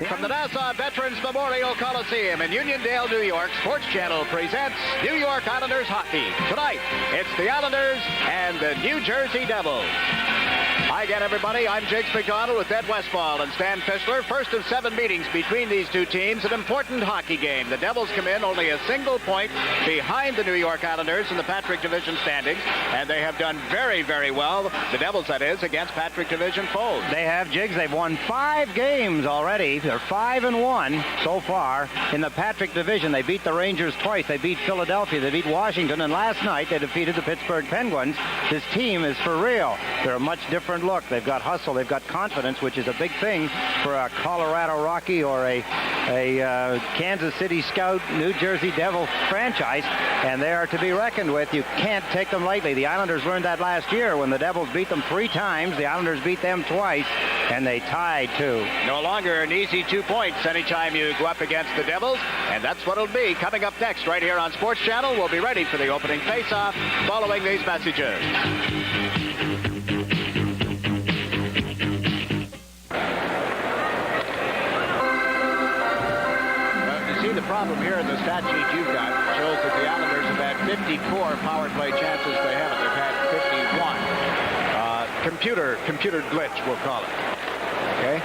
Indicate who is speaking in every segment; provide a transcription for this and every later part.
Speaker 1: From the Nassau Veterans Memorial Coliseum in Uniondale, New York, Sports Channel presents New York Islanders hockey. Tonight, it's the Islanders and the New Jersey Devils. Hi again, everybody. I'm Jiggs McDonald with Ed Westfall and Stan Fischler. First of 7 meetings between these two teams, an important hockey game. The Devils come in only a single point behind the New York Islanders in the Patrick Division standings, and they have done very, very well, the Devils, that is, against Patrick Division foes.
Speaker 2: They have, Jiggs. They've won 5 games already. They're 5-1 so far in the Patrick Division. They beat the Rangers twice. They beat Philadelphia. They beat Washington, and last night they defeated the Pittsburgh Penguins. This team is for real. They're a much different look. They've got hustle. They've got confidence, which is a big thing for a Colorado Rocky or a Kansas City Scout, New Jersey Devil franchise, and they are to be reckoned with. You can't take them lightly. The Islanders learned that last year when the Devils beat them 3 times. The Islanders beat them twice, and they tied 2.
Speaker 1: No longer an easy 2 points anytime you go up against the Devils, and that's what it'll be coming up next right here on Sports Channel. We'll be ready for the opening face-off following these messages. The problem here in the stat sheet you've got shows that the Islanders have had 54 power play chances. They haven't. They've had 51. Computer glitch, we'll call it. Okay?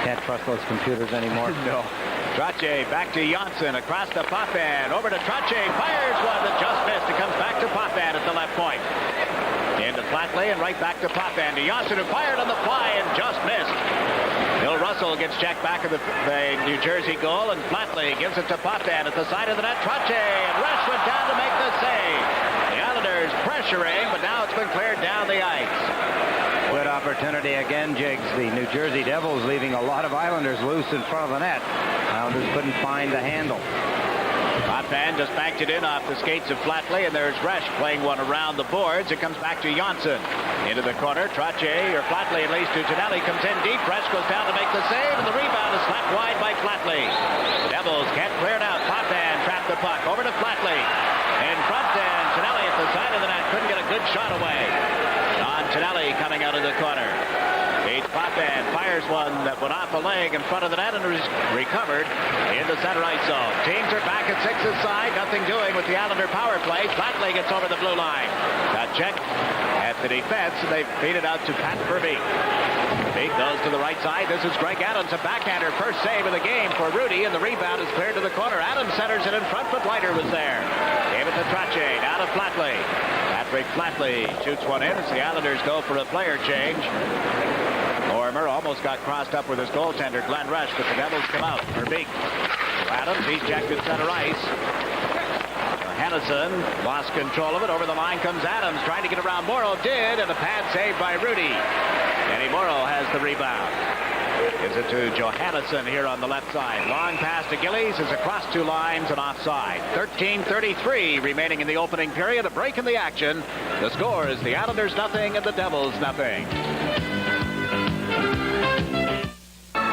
Speaker 2: Can't trust those computers anymore.
Speaker 1: No. Trottier back to Janssen, across the Potvin, over to Trottier, fires one that just missed. It comes back to Potvin at the left point. Into Flatley and right back to Potvin. To Janssen, who fired on the fly and just missed. Bill Russell gets checked back at the New Jersey goal, and Flatley gives it to Potvin at the side of the net. Trottier, and Resch went down to make the save. The Islanders pressuring, but now it's been cleared down the ice.
Speaker 2: Good opportunity again, Jiggs. The New Jersey Devils leaving a lot of Islanders loose in front of the net. Islanders couldn't find the handle.
Speaker 1: Potvin just backed it in off the skates of Flatley, and there's Resch playing one around the boards. It comes back to Janssen. Into the corner, Trottier, or Flatley at least, to Tonelli, comes in deep. Resch goes down to make the save, and the rebound is slapped wide by Flatley. The Devils can't clear it out. Potvin trapped the puck over to Flatley. In front, and Tonelli at the side of the net couldn't get a good shot away. On Tonelli coming out of the corner. Potvin fires one that went off a leg in front of the net and was recovered in the center ice zone. Teams are back at 6's side. Nothing doing with the Islander power play. Flatley gets over the blue line. Got checked at the defense, and they feed it out to Pat Verbeek. Verbeek goes to the right side. This is Greg Adams, a backhander. First save of the game for Rudy, and the rebound is cleared to the corner. Adams centers it in front, but Leiter was there. Gave it to Trottier. Now to Flatley. Patrick Flatley shoots one in as the Islanders go for a player change. Lorimer almost got crossed up with his goaltender, Glenn Resch, but the Devils come out. Verbeek. Adams, he's checked at center ice. Hennison lost control of it. Over the line comes Adams, trying to get around Morrow. Did, and a pad save by Rudy. Danny Morrow has the rebound. Gives it to Johannesson here on the left side. Long pass to Gillies is across 2 lines and offside. 13:33 remaining in the opening period. A break in the action. The score is the Islanders nothing and the Devils nothing.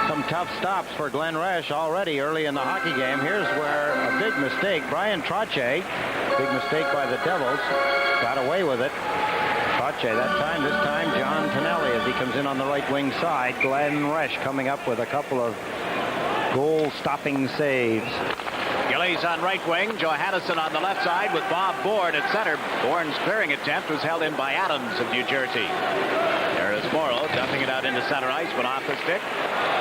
Speaker 2: Some tough stops for Glenn Resch already early in the hockey game. Here's where a big mistake. Brian Trottier, big mistake by the Devils, got away with it. Trottier that time, this time John Tonelli as he comes in on the right wing side. Glenn Resch coming up with a couple of goal-stopping saves.
Speaker 1: Gillies on right wing, Johannesson on the left side with Bob Bourne at center. Bourne's clearing attempt was held in by Adams of New Jersey. There is Morrow dumping it out into center ice, but off the stick.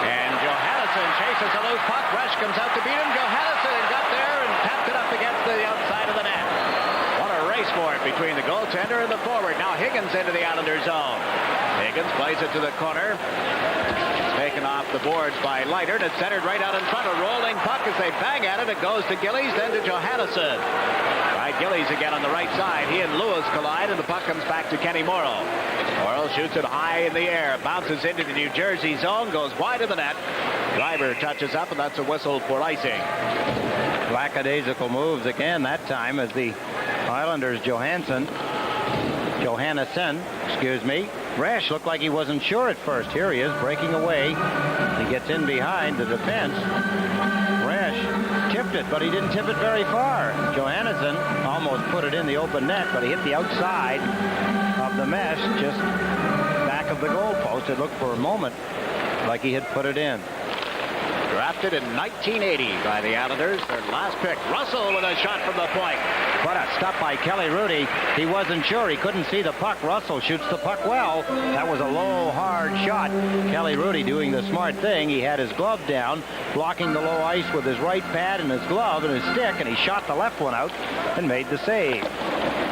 Speaker 1: And Johannesson chases a loose puck. Resch comes out to beat him. Johannesson got there and tapped it up against the outside of the net. What a race for it between the goaltender and the forward. Now Higgins into the Islander zone. Higgins plays it to the corner. Taken off the boards by Leiter, and it's centered right out in front. A rolling puck as they bang at it. It goes to Gillies, then to Johannesson. Right, Gillies again on the right side. He and Lewis collide, and the puck comes back to Kenny Morrow. Morrow shoots it high in the air, bounces into the New Jersey zone, goes wide of the net. Driver touches up, and that's a whistle for icing.
Speaker 2: Lackadaisical moves again that time as the Islanders Johannesson, Resch looked like he wasn't sure at first. Here he is breaking away. He gets in behind the defense. Resch tipped it, but he didn't tip it very far. Johannesson almost put it in the open net, but he hit the outside of the mesh, just back of the goal post. It looked for a moment like he had put it in.
Speaker 1: Drafted in 1980 by the Islanders. Their last pick. Russell with a shot from the point.
Speaker 2: What a stop by Kelly Rudy. He wasn't sure. He couldn't see the puck. Russell shoots the puck well. That was a low, hard shot. Kelly Rudy doing the smart thing. He had his glove down, blocking the low ice with his right pad and his glove and his stick, and he shot the left one out and made the save.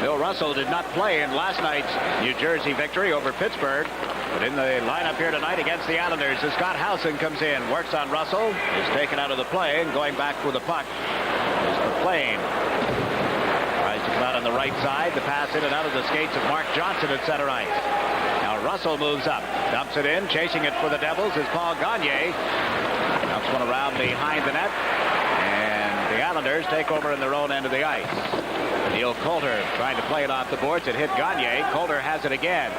Speaker 1: Bill Russell did not play in last night's New Jersey victory over Pittsburgh. But in the lineup here tonight against the Islanders, as Scott Howson comes in, works on Russell, is taken out of the play, and going back with the puck is McLean. Tries to come out on the right side. The pass in and out of the skates of Mark Johnson at center ice. Now Russell moves up, dumps it in, chasing it for the Devils is Paul Gagne. Dumps one around behind the net, and the Islanders take over in their own end of the ice. Neil Coulter trying to play it off the boards. It hit Gagne. Coulter has it again.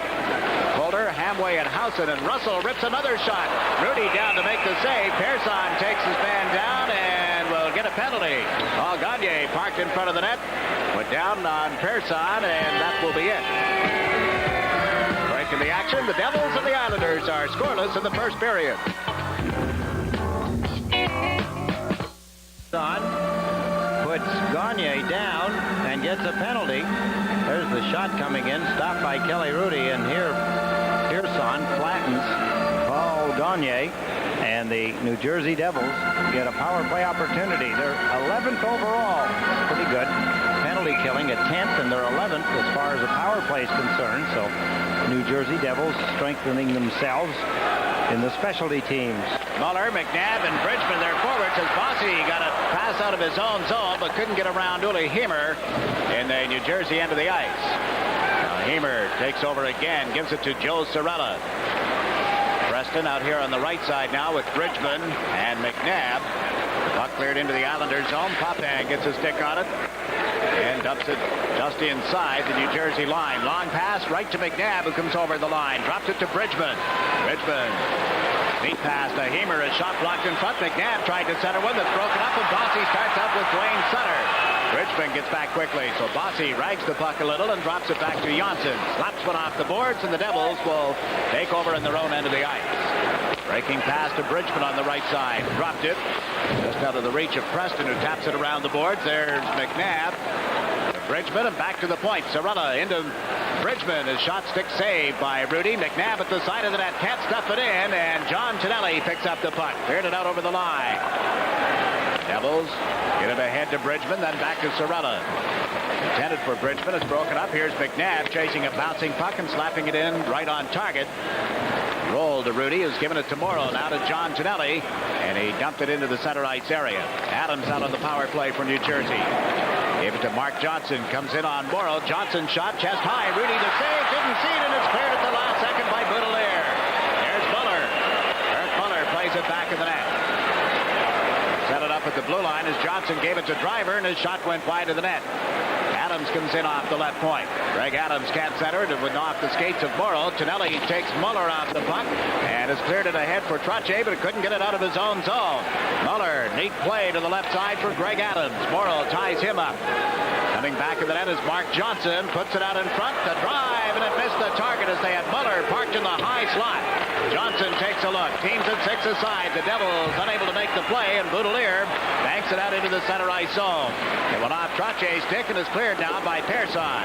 Speaker 1: Coulter, Hamway, and Howson, and Russell rips another shot. Rudy down to make the save. Persson takes his man down and will get a penalty. Paul Gagne parked in front of the net. Went down on Persson, and that will be it. Breaking the action, the Devils and the Islanders are scoreless in the first period. Puts Gagne down and gets a penalty. There's the shot coming in, stopped by Kelly Rudy, and here Persson flattens Paul Gagne, and the New Jersey Devils get a power play opportunity. They're 11th overall. Pretty good. Penalty killing at 10th, and they're 11th as far as the power play is concerned. So New Jersey Devils strengthening themselves in the specialty teams. Muller, McNabb, and Bridgman, their forwards, as Bossy got a pass out of his own zone, but couldn't get around Uli Heimer in the New Jersey end of the ice. Now Heimer takes over again, gives it to Joe Cirella. Preston out here on the right side now with Bridgman and McNabb. The puck cleared into the Islanders' zone. Potvin gets a stick on it and dumps it just inside the New Jersey line. Long pass right to McNabb, who comes over the line. Drops it to Bridgman. Bridgman. Neat pass to Heimer. A shot blocked in front. McNabb tried to center one that's broken up, and Bossy starts up with Dwayne Sutter. Bridgman gets back quickly, so Bossy rags the puck a little and drops it back to Janssen. Slaps one off the boards, and the Devils will take over in their own end of the ice. Breaking pass to Bridgman on the right side. Dropped it just out of the reach of Preston, who taps it around the boards. There's McNabb. Bridgman, and back to the point. Cirella into Bridgman. His shot stick saved by Rudy. McNabb at the side of the net. Can't stuff it in, and John Tonelli picks up the puck. Cleared it out over the line. Devils get it ahead to Bridgman, then back to Cirella. Intended for Bridgman. It's broken up. Here's McNabb chasing a bouncing puck and slapping it in right on target. Roll to Rudy, who's given it to Morrow. Now to John Tonelli, and he dumped it into the center ice area. Adams out on the power play for New Jersey. Gave it to Mark Johnson. Comes in on Morrow. Johnson shot chest high. Rudy to save. Didn't see it, and it's cleared at the last second by Boudelier. There's Muller. Eric Muller plays it back in the net. Set it up at the blue line as Johnson gave it to Driver, and his shot went wide of the net. Adams comes in off the left point. Greg Adams can't center it. It went off the skates of Morrow. Tonelli takes Muller off the puck and has cleared it ahead for Trottier, but couldn't get it out of his own zone. Muller, neat play to the left side for Greg Adams. Morrow ties him up. Coming back in the net is Mark Johnson. Puts it out in front. The drive, and it missed the target as they had Muller parked in the high slot. Johnson takes a look. Teams at 6 aside. The Devils unable to make the play, and Boudelier banks it out into the center ice zone. It went off Trottier's stick and is cleared now by Persson.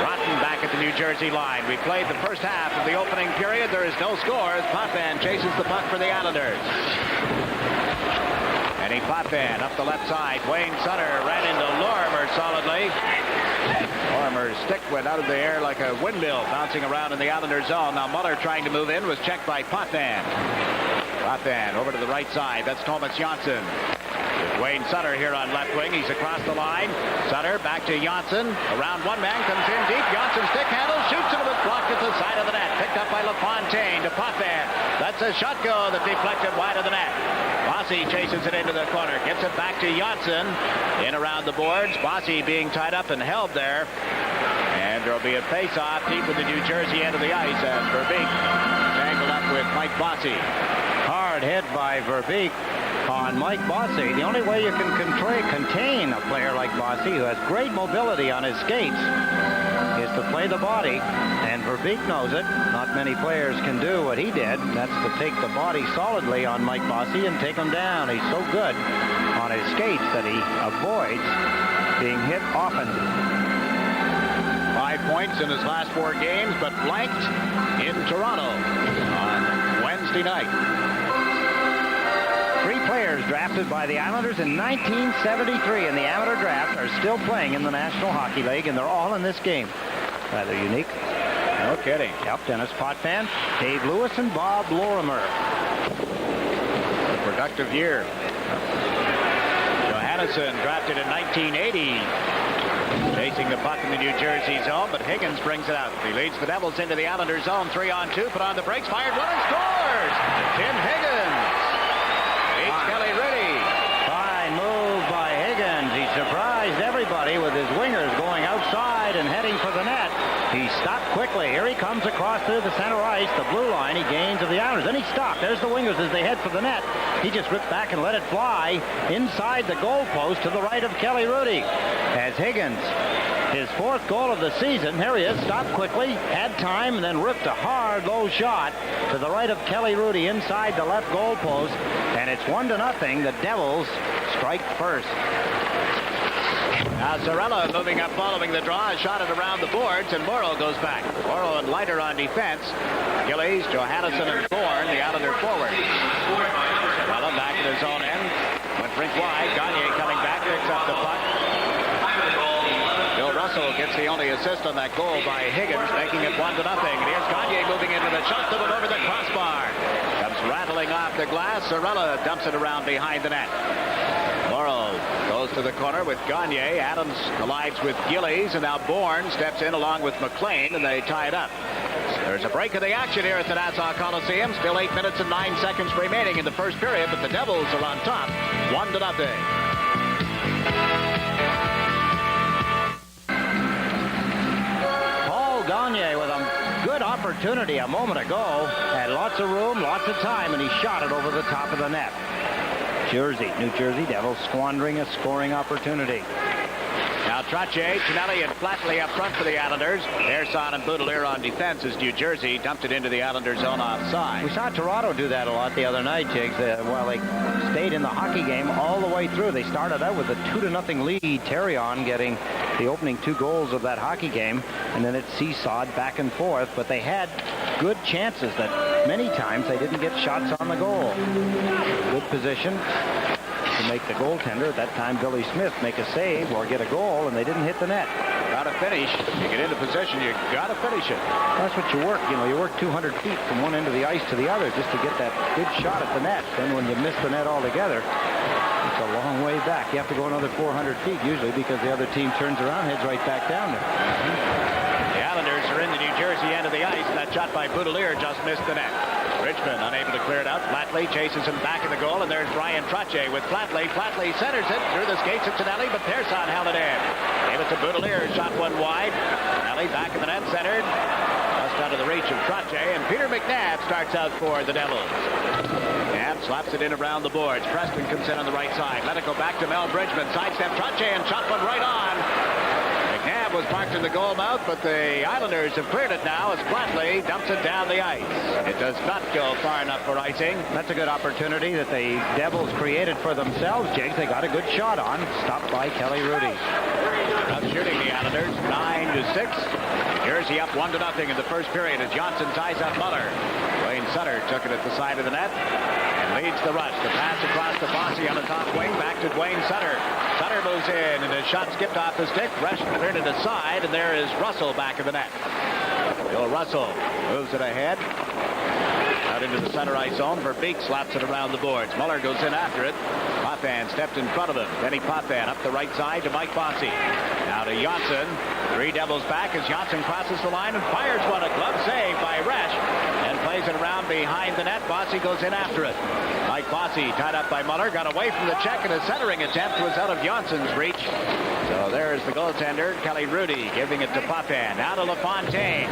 Speaker 1: Rotten back at the New Jersey line. We played the first half of the opening period. There is no score as Potvin chases the puck for the Islanders. And he Potvin up the left side. Wayne Sutter ran into Lorimer solidly. Lorimer's stick went out of the air like a windmill, bouncing around in the Islanders zone. Now Muller trying to move in was checked by Potvin. Potvin over to the right side. That's Thomas Janssen. Wayne Sutter here on left wing. He's across the line. Sutter back to Janssen. Around one man, comes in deep. Janssen stick handle, shoots it, but blocked at the side of the net. Picked up by LaFontaine to Potvin. That's a shot go that deflected wide of the net. Bossy chases it into the corner. Gets it back to Janssen. In around the boards. Bossy being tied up and held there. And there'll be a face-off deep in the New Jersey end of the ice as Verbeek tangled up with Mike Bossy.
Speaker 2: Hard hit by Verbeek on Mike Bossy. The only way you can contain a player like Bossy, who has great mobility on his skates, is to play the body, and Verbeek knows it. Not many players can do what he did. That's to take the body solidly on Mike Bossy and take him down. He's so good on his skates that he avoids being hit often.
Speaker 1: 5 points in his last 4 games, but blanked in Toronto on Wednesday night.
Speaker 2: 3 players drafted by the Islanders in 1973 in the amateur draft are still playing in the National Hockey League, and they're all in this game. Rather unique.
Speaker 1: No kidding.
Speaker 2: Yep, Dennis Potvin, Dave Lewis, and Bob Lorimer.
Speaker 1: A productive year. Johansson drafted in 1980. Chasing the puck in the New Jersey zone, but Higgins brings it out. He leads the Devils into the Islanders zone. 3-on-2, put on the brakes, fired one, and scores! Tim Higgins beats Kelly Rudy.
Speaker 2: Fine move by Higgins. He surprised everybody with his wingers going outside and heading for the net. He stopped quickly. Here he comes across through the center ice, the blue line. He gains of the Islanders. Then he stopped. There's the wingers as they head for the net. He just ripped back and let it fly inside the goal post to the right of Kelly Rudy. As Higgins, his 4th goal of the season. Here he is. Stopped quickly, had time, and then ripped a hard, low shot to the right of Kelly Rudy inside the left goal post. And it's 1-0. The Devils strike first.
Speaker 1: Now Zarella moving up following the draw, shot it around the boards, and Morrow goes back. Morrow and Leiter on defense. Gillies, Johansson, and Thorne, the Islander forward. Zarella back at his own end. Went rink wide. Gagne coming back, picks up the puck. Bill Russell gets the only assist on that goal by Higgins, making it 1-0. And here's Gagne moving into the shot, to over the crossbar. Comes rattling off the glass. Zarella dumps it around behind the net. Morrow goes to the corner with Gagne. Adams collides with Gillies, and now Bourne steps in along with McLean, and they tie it up. There's a break of the action here at the Nassau Coliseum. Still 8 minutes and 9 seconds remaining in the first period, but the Devils are on top, 1-0.
Speaker 2: Paul Gagne with a good opportunity a moment ago. Had lots of room, lots of time, and he shot it over the top of the net. New Jersey Devils squandering a scoring opportunity.
Speaker 1: Now Trottier, Tonelli, and Flatley up front for the Islanders. Ersan and Boudelier on defense as New Jersey dumped it into the Islanders' zone offside.
Speaker 2: We saw Toronto do that a lot the other night, Jiggs, while they stayed in the hockey game all the way through. They started out with a 2-0 lead. Terrion getting the opening 2 goals of that hockey game, and then it seesawed back and forth, but they had good chances that many times they didn't get shots on the goal. Good position to make the goaltender, at that time Billy Smith, make a save or get a goal, and they didn't hit the net.
Speaker 1: Gotta finish. You get into position, you gotta finish it.
Speaker 2: That's what you work. You work 200 feet from one end of the ice to the other just to get that good shot at the net. Then when you miss the net altogether, it's a long way back. You have to go another 400 feet usually because the other team turns around, heads right back down there.
Speaker 1: The Islanders are in the New Jersey end of the ice, and that shot by Boudelier just missed the net. Richmond unable to clear it out. Flatley chases him back in the goal, and there's Brian Trottier with Flatley. Flatley centers it through the skates of Tonelli, but Persson held it in. Gave it to Boudelier, shot one wide. Tonelli back in the net, centered. Just out of the reach of Trottier, and Peter McNabb starts out for the Devils. McNabb slaps it in around the boards. Preston comes in on the right side. Let it go back to Mel Bridgman. Sidestep Trottier and shot one right on. McNabb was parked in the goal mouth, but the Islanders have cleared it now as Flatley dumps it down the ice. It does not go far enough for icing.
Speaker 2: That's a good opportunity that the Devils created for themselves, Jiggs. They got a good shot on. Stopped by Kelly Rudy.
Speaker 1: Up shooting the Islanders, 9-6. Jersey up 1-0 in the first period as Johnson ties up Muller. Wayne Sutter took it at the side of the net and leads the rush. The pass across to Bossy on the top wing, back to Dwayne Sutter. Sutter moves in, and his shot skipped off the stick. Resch cleared it aside, and there is Russell back of the net. Bill Russell moves it ahead. Out into the center ice zone. Verbeek slaps it around the boards. Muller goes in after it. Potvin stepped in front of him. Benny Potvin up the right side to Mike Bossy. Now to Janssen. 3 Devils back as Janssen crosses the line and fires one. A glove save by Resch. And plays it around behind the net. Bossy goes in after it. Mike Bossy tied up by Muller. Got away from the check, and a centering attempt was out of Janssen's reach. So there's the goaltender, Kelly Rudy, giving it to Potvin. Now to LaFontaine.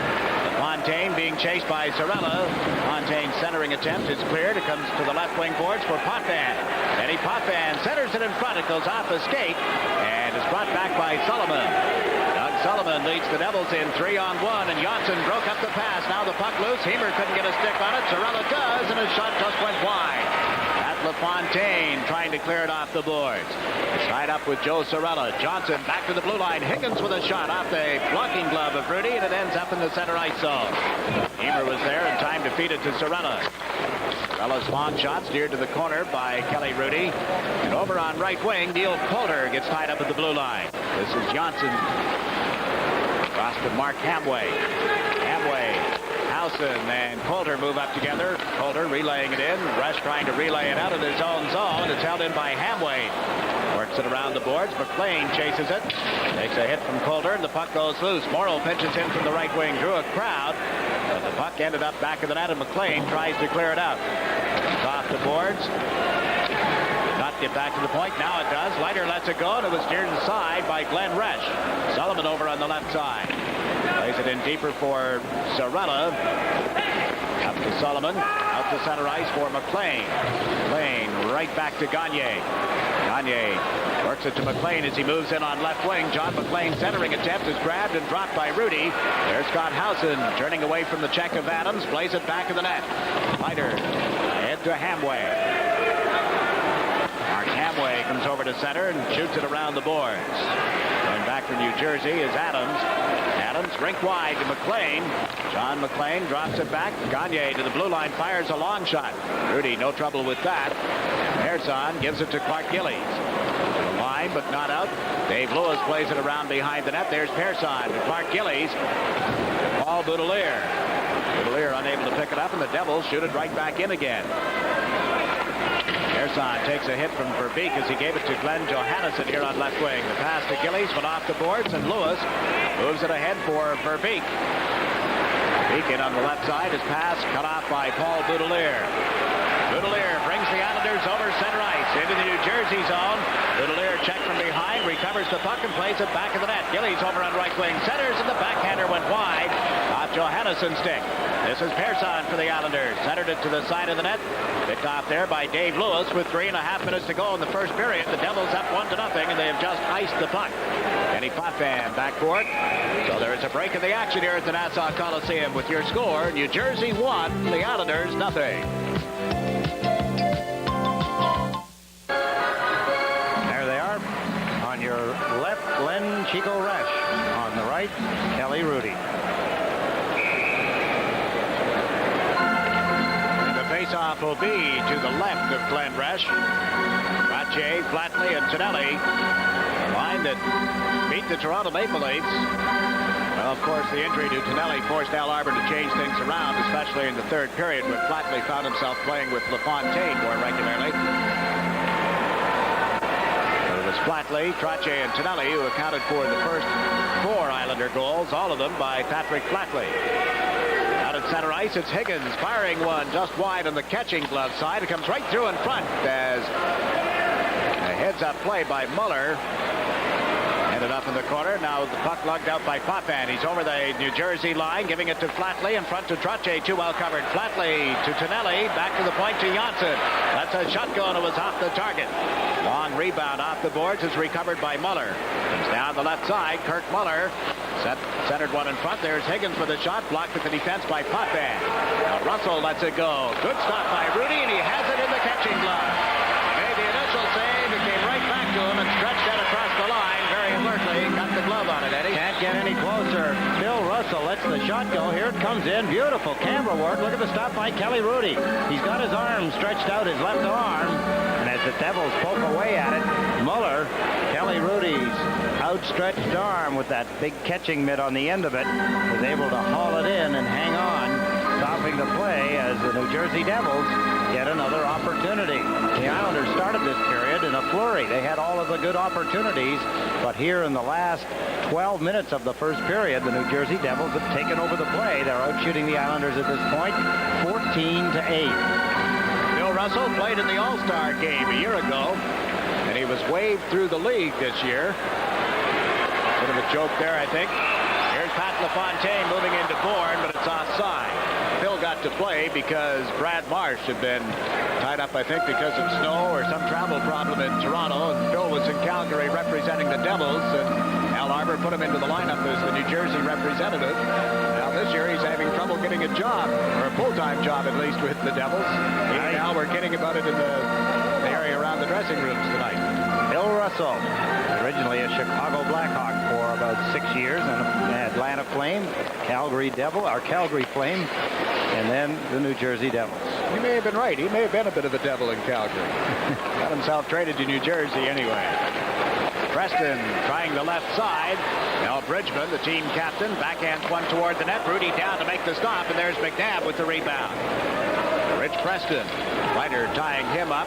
Speaker 1: LaFontaine being chased by Zarella. LaFontaine's centering attempt is cleared. It comes to the left wing boards for Potvin. Benny Potvin centers it in front. It goes off the skate and is brought back by Sullivan. Doug Sullivan leads the Devils in 3-on-1, and Janssen broke up the pass. Now the puck loose. Heimer couldn't get a stick on it. Sorella does, and his shot just went wide. At LaFontaine trying to clear it off the boards. It's tied up with Joe Sorella. Johnson back to the blue line. Higgins with a shot off the blocking glove of Rudy, and it ends up in the center ice zone. Heimer was there in time to feed it to Sorella. Sorella's long shot steered to the corner by Kelly Rudy. And over on right wing, Neil Coulter gets tied up at the blue line. This is Johnson. Cross to Mark HAMWAY. HAMWAY, Howson, and Coulter move up together. Coulter relaying it in. Rush trying to relay it out of his own zone. It's held in by HAMWAY. Works it around the boards. McLean chases it. Takes a hit from Coulter, and the puck goes loose. Morrow pinches in from the right wing. Drew a crowd. But the puck ended up back of the net, and McLean tries to clear it out. It's off the boards. Not get back to the point. Now it does. Leiter lets it go, and it was steered inside by Glenn Resch. Sullivan over on the left side. Plays it in deeper for Sorella. Up to Sullivan. Out to center ice for McLean. McLean right back to Gagne. Gagne works it to McLean as he moves in on left wing. John McLean centering attempt is grabbed and dropped by Rudy. There's Scott Howson turning away from the check of Adams. Plays it back of the net. Leiter ahead to HAMWAY. Mark HAMWAY comes over to center and shoots it around the boards. Going back from New Jersey is Adams. Adams rink wide to McLean. John McLean drops it back. Gagne to the blue line, fires a long shot. Rudy, no trouble with that. Pearson gives it to Clark Gillies. To the line, but not out. Dave Lewis plays it around behind the net. There's Pearson to Clark Gillies. Paul Boudelier. Boudelier unable to pick it up, and the Devils shoot it right back in again. Pearson takes a hit from Verbeek as he gave it to Glenn Johannesson here on left wing. The pass to Gillies went off the boards, and Lewis moves it ahead for Verbeek. Verbeek in on the left side. His pass cut off by Paul Boudelier. Boudelier brings the Islanders over center ice into the New Jersey zone. Boudelier checked from behind, recovers the puck, and plays it back of the net. Gillies over on right wing, centers, and the backhander went wide off Johannesson's stick. This is Pearson for the Islanders. Centered it to the side of the net. Picked off there by Dave Lewis with 3.5 minutes to go in the first period. The Devils up 1-0, and they have just iced the puck. Kenny Potvin back for it. So there is a break in the action here at the Nassau Coliseum with your score. New Jersey 1, the Islanders 0.
Speaker 2: There they are. On your left, Glenn Chico Resch. On the right, Kelly Rudy.
Speaker 1: Face-off will be to the left of Glenn Resch. Rache, Flatley, and Tonelli. A line that beat the Toronto Maple Leafs. Well, of course, the injury to Tonelli forced Al Arbour to change things around, especially in the third period when Flatley found himself playing with LaFontaine more regularly. It was Flatley, Trache, and Tonelli who accounted for the first 4 Islander goals, all of them by Patrick Flatley. Out at center ice, it's Higgins firing one just wide on the catching glove side. It comes right through in front as a heads-up play by Muller. Ended up in the corner. Now the puck lugged out by Potvin. He's over the New Jersey line, giving it to Flatley. In front to Trache, too well covered. Flatley to Tonelli. Back to the point to Janssen. That's a shotgun. It was off the target. Long rebound off the boards is recovered by Muller. Comes down the left side. Kirk Muller centered one in front. There's Higgins with a shot. Blocked at the defense by Potvin. Now Russell lets it go. Good stop by Rudy, and he has it in the catching glove. Made the initial save. It came right back to him and stretched that across the line. Very alertly got the glove on it, Eddie.
Speaker 2: Can't get any closer. Bill Russell lets the shot go. Here it comes in. Beautiful camera work. Look at the stop by Kelly Rudy. He's got his arm stretched out, his left arm. And as the Devils poke away at it, Muller, Kelly Rudy's outstretched arm with that big catching mitt on the end of it, was able to haul it in and hang on, stopping the play as the New Jersey Devils get another opportunity. The Islanders started this period in a flurry. They had all of the good opportunities, but here in the last 12 minutes of the first period, the New Jersey Devils have taken over the play. They're out shooting the Islanders at this point 14-8.
Speaker 1: Bill Russell played in the All-Star game a year ago, and he was waved through the league this year. Bit of a joke there, I think. Here's Pat LaFontaine moving into Bourne, but it's offside. Bill got to play because Brad Marsh had been tied up, I think, because of snow or some travel problem in Toronto, and Bill was in Calgary representing the Devils, and Al Arbor put him into the lineup as the New Jersey representative. Now this year he's having trouble getting a job, or a full-time job at least, with the Devils. He and Al were kidding about it in the area around the dressing rooms tonight.
Speaker 2: Bill Russell, originally a Chicago Blackhawk for about 6 years, and an Atlanta Flame, Calgary Flame, and then the New Jersey Devils.
Speaker 1: He may have been right. He may have been a bit of a devil in Calgary. Got himself traded to New Jersey anyway. Preston trying the left side. Now Bridgman, the team captain, backhands one toward the net. Rudy down to make the stop, and there's McNabb with the rebound. Rich Preston, Ryder tying him up.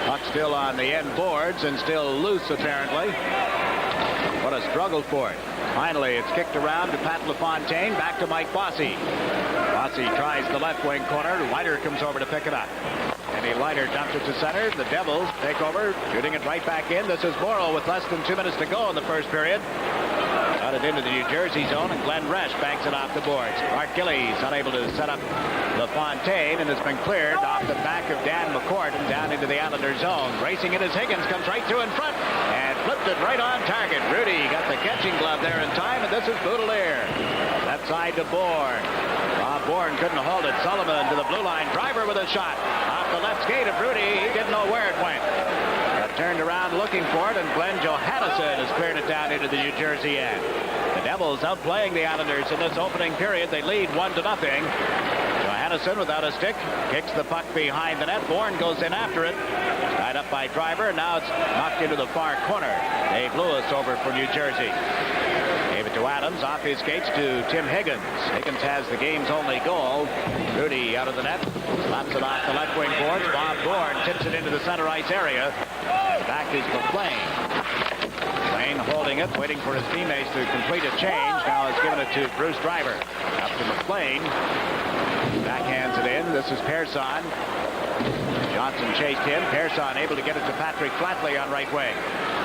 Speaker 1: Puck still on the end boards and still loose apparently. What a struggle for it. Finally, it's kicked around to Pat LaFontaine. Back to Mike Bossy. Bossy tries the left wing corner. Ryder comes over to pick it up. Andy Leiter dumps it to center. The Devils take over, shooting it right back in. This is Morrow with less than 2 minutes to go in the first period. Got it into the New Jersey zone, and Glenn Resch banks it off the boards. Art Gillies unable to set up LaFontaine, and it's been cleared off the back of Dan McCourt and down into the Islander zone. Racing it as Higgins comes right through in front and flipped it right on target. Rudy got the catching glove there in time, and this is Boudelier. Left side to Bourne. Bob Bourne couldn't hold it. Sullivan to the blue line. Driver with a shot. Off the left skate of Rudy. He didn't know where it went. Got turned around looking for it, and Glenn Johannesson has cleared it down into the New Jersey end. The Devils outplaying the Islanders in this opening period. They lead 1-0. Johannesson without a stick kicks the puck behind the net. Bourne goes in after it. Tied up by Driver, and now it's knocked into the far corner. Dave Lewis over for New Jersey. Gave it to Adams, off his skates to Tim Higgins. Higgins has the game's only goal. Rudy out of the net, slaps it off the left wing boards. Bob Bourne tips it into the center ice area. Back is McLean. McLean holding it, waiting for his teammates to complete a change. Now it's given it to Bruce Driver. Up to McLean. Backhands it in. This is Persson. Johnson chased him. Persson able to get it to Patrick Flatley on right wing.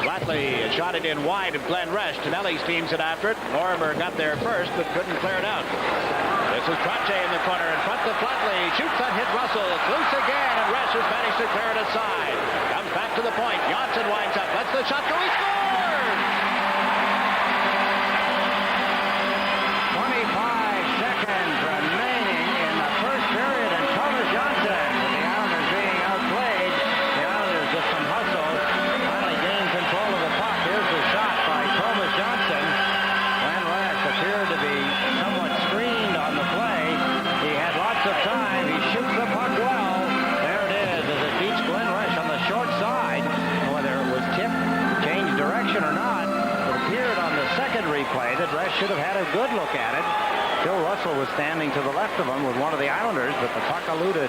Speaker 1: Flatley shot it in wide of Glenn Resch. Tonelli steams it after it. Lorimer got there first, but couldn't clear it out. This is Trache in the corner in front to Flatley. Shoots on hit Russell. It's loose again, and Resch has managed to clear it aside. Comes back to the point. Johnson winds up. Lets the shot go. He scores!
Speaker 2: 25 seconds remaining in the first period, and Thomas Johnson, with the Islanders being outplayed. The Islanders with some hustle finally gain control of the puck. Here's the shot by Thomas Johnson. Glenn Resch appeared to be somewhat screened on the play. He had lots of time. He shoots the puck well. There it is as it beats Glenn Resch on the short side. Whether it was tipped, changed direction or not, it appeared on the second replay that Resch should have had a good look at it. Bill Russell was standing to the left of him with one of the Islanders, but the puck eluded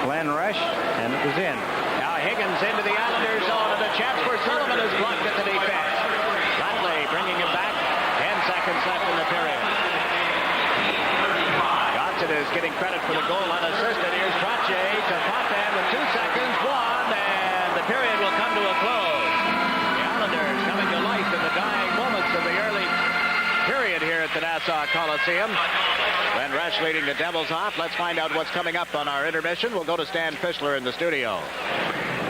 Speaker 2: Glenn Resch, and it was in.
Speaker 1: Now Higgins into the Islanders zone, and a chance for Sullivan is blocked at the defense. Flatley bringing it back. 10 seconds left in the period. Johnson is getting credit for the goal unassisted. Here's Trache to Potvin with 2 seconds, and the period will come to a close. The Islanders coming to life in the dying moments of the early period here at the Nassau Coliseum. Glenn Resch leading the Devils off. Let's find out what's coming up on our intermission. We'll go to Stan Fischler in the studio.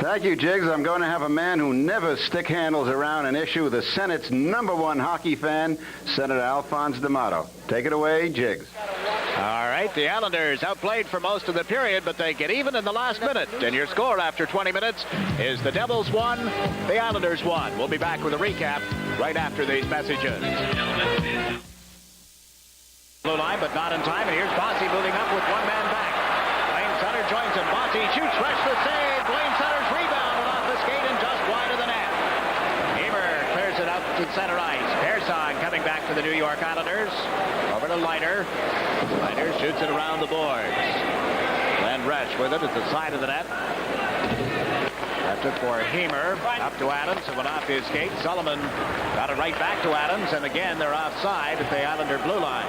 Speaker 3: Thank you, Jiggs. I'm going to have a man who never stick handles around an issue, the Senate's #1 hockey fan, Senator Alphonse D'Amato. Take it away, Jiggs.
Speaker 1: All right, the Islanders outplayed for most of the period, but they get even in the last minute. And your score after 20 minutes is the Devils 1, the Islanders 1. We'll be back with a recap right after these messages. Blue line, but not in time. And here's Bossy moving up with one man back. Blaine Sutter joins him. Bossy shoots, Resch the save. Blaine Sutter's rebound and off the skate and just wide of the net. Hamer clears it out to center ice. Persson coming back to the New York Islanders. Over to Leiter. Leiter shoots it around the boards. Glenn Resch with it at the side of the net. Left it for Hamer. Up to Adams. It went off his skate. Sullivan got it right back to Adams. And again, they're offside at the Islander blue line.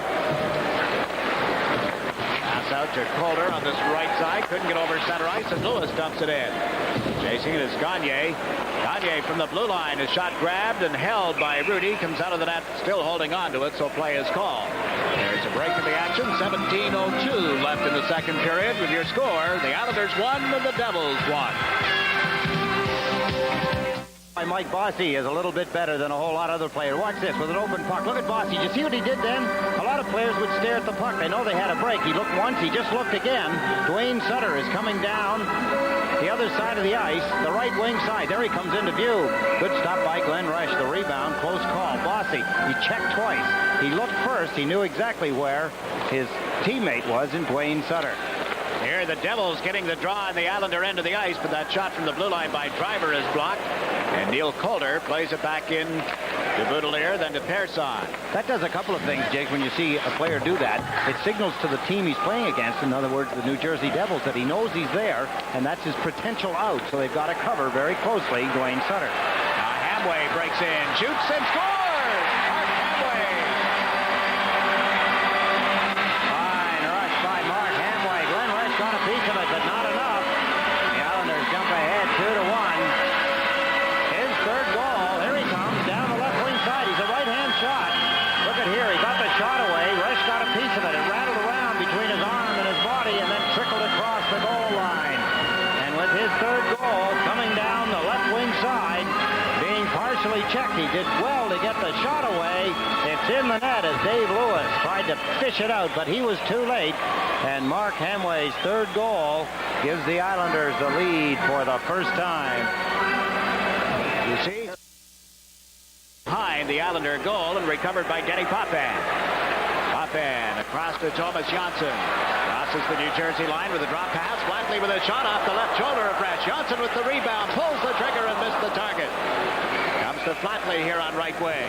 Speaker 1: Pass out to Calder on this right side. Couldn't get over center ice, and Lewis dumps it in. Chasing it is Gagne. Gagne from the blue line. His shot grabbed and held by Rudy. Comes out of the net, still holding on to it, so play is called. There's a break in the action. 17:02 left in the second period. With your score, the Islanders 1 and the Devils 1.
Speaker 2: Mike Bossy is a little bit better than a whole lot of other players. Watch this with an open puck. Look at Bossy. Did you see what he did then? A lot of players would stare at the puck. They know they had a break. He looked once. He just looked again. Dwayne Sutter is coming down the other side of the ice, the right wing side. There he comes into view. Good stop by Glenn Rush. The rebound, close call. Bossy, he checked twice. He looked first. He knew exactly where his teammate was in Dwayne Sutter.
Speaker 1: Here the Devils getting the draw on the Islander end of the ice, but that shot from the blue line by Driver is blocked. And Neil Calder plays it back in to Boudelier, then to Persson.
Speaker 2: That does a couple of things, Jake, when you see a player do that. It signals to the team he's playing against, in other words, the New Jersey Devils, that he knows he's there, and that's his potential out. So they've got to cover very closely Dwayne Sutter.
Speaker 1: Now HAMWAY breaks in, shoots and scores! Mark HAMWAY!
Speaker 2: Fine rush by Mark HAMWAY. Glenn Rush got a piece of it, but not enough. The Islanders jump ahead 2-1. His third goal. Here he comes down the left wing side. He's a right-hand shot. Look at here. He got the shot away. Rush got a piece of it. It rattled around between his arm and his body and then trickled across the goal line. And with his third goal coming down the left wing side, being partially checked, he did well to get the shot away. It's in the net as Dave Lewis tried to fish it out, but he was too late. And Mark HAMWAY's third goal gives the Islanders the lead for the first time.
Speaker 1: You see? Behind the Islander goal and recovered by Denny Potvin. Potvin across to Thomas Janssen. Crosses the New Jersey line with a drop pass. Flatley with a shot off the left shoulder of Resch. Janssen with the rebound. Pulls the trigger and missed the target. Comes to Flatley here on right wing.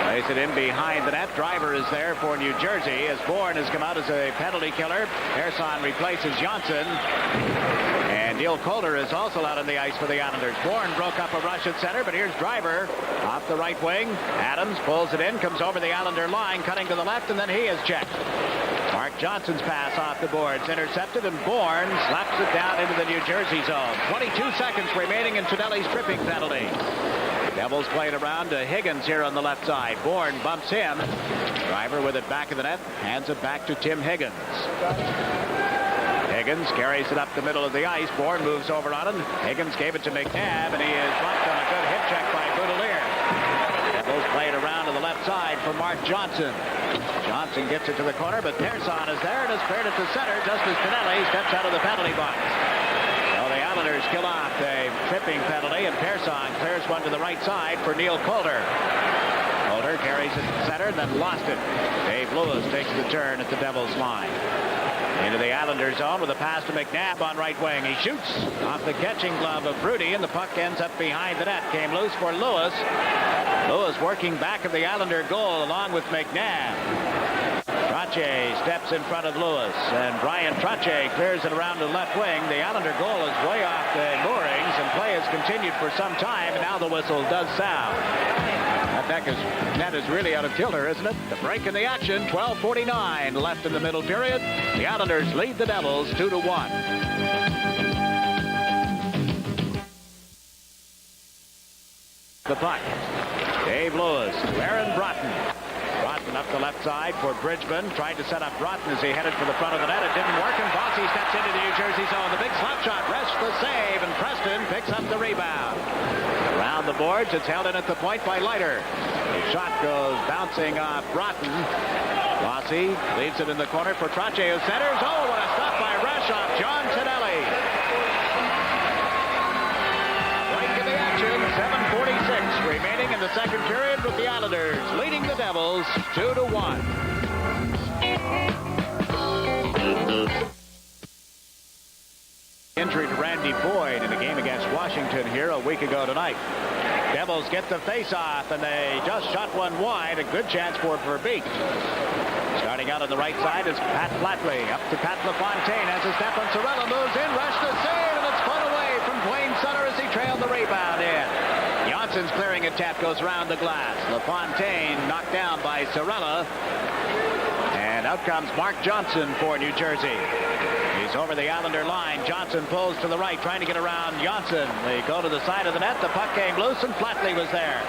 Speaker 1: Plays it in behind the net. Driver is there for New Jersey as Bourne has come out as a penalty killer. Persson replaces Janssen. And Neil Calder is also out on the ice for the Islanders. Bourne broke up a rush at center, but here's Driver off the right wing. Adams pulls it in, comes over the Islander line, cutting to the left, and then he is checked. Mark Johnson's pass off the boards, intercepted, and Bourne slaps it down into the New Jersey zone. 22 seconds remaining in Tonelli's tripping penalty. Devils played around to Higgins here on the left side. Bourne bumps him. Driver with it back of the net, hands it back to Tim Higgins. Higgins carries it up the middle of the ice. Bourne moves over on him. Higgins gave it to McNabb, and he is blocked on a good hip check by Boudelier. Devils played around to the left side for Mark Johnson. Johnson gets it to the corner, but Persson is there and has cleared it to center just as Tonelli steps out of the penalty box. So the Islanders kill off a tripping penalty, and Persson clears one to the right side for Neil Calder. Calder carries it to center and then lost it. Dave Lewis takes the turn at the Devils line. Into the Islanders zone with a pass to McNabb on right wing. He shoots off the catching glove of Rudy, and the puck ends up behind the net. Came loose for Lewis. Lewis working back of the Islander goal along with McNabb. Trottier steps in front of Lewis, and Brian Trottier clears it around to left wing. The Islander goal is way off the moorings, and play has continued for some time, and now the whistle does sound. That net is really out of kilter, isn't it? The break in the action, 12:49 left in the middle period. The Islanders lead the Devils 2-1. The puck. Dave Lewis to Aaron Broughton. Broughton up the left side for Bridgman. Tried to set up Broughton as he headed for the front of the net. It didn't work, and Bossy steps into the New Jersey zone. The big slap shot. Resch the save, and Preston picks up the rebound. Around the boards, it's held in at the point by Leiter. The shot goes bouncing off Broughton. Bossy leaves it in the corner for Trottier, who centers. Oh, what a stop by Resch off John Tonelli. Break in the action, 7:46 remaining in the second period, with the Islanders leading the Devils 2-1. Injury to Randy Boyd in a game against Washington here a week ago tonight. Devils get the face-off, and they just shot one wide. A good chance for Verbeek. Starting out on the right side is Pat Flatley. Up to Pat LaFontaine. Has a step on Sorella. Moves in. Rush the save, and it's put away from Dwayne Sutter as he trailed the rebound in. Johnson's clearing a tap goes around the glass. LaFontaine knocked down by Sorella. And out comes Mark Johnson for New Jersey. He's over the Islander line. Johnson pulls to the right, trying to get around Janssen. They go to the side of the net. The puck came loose, and Flatley was there.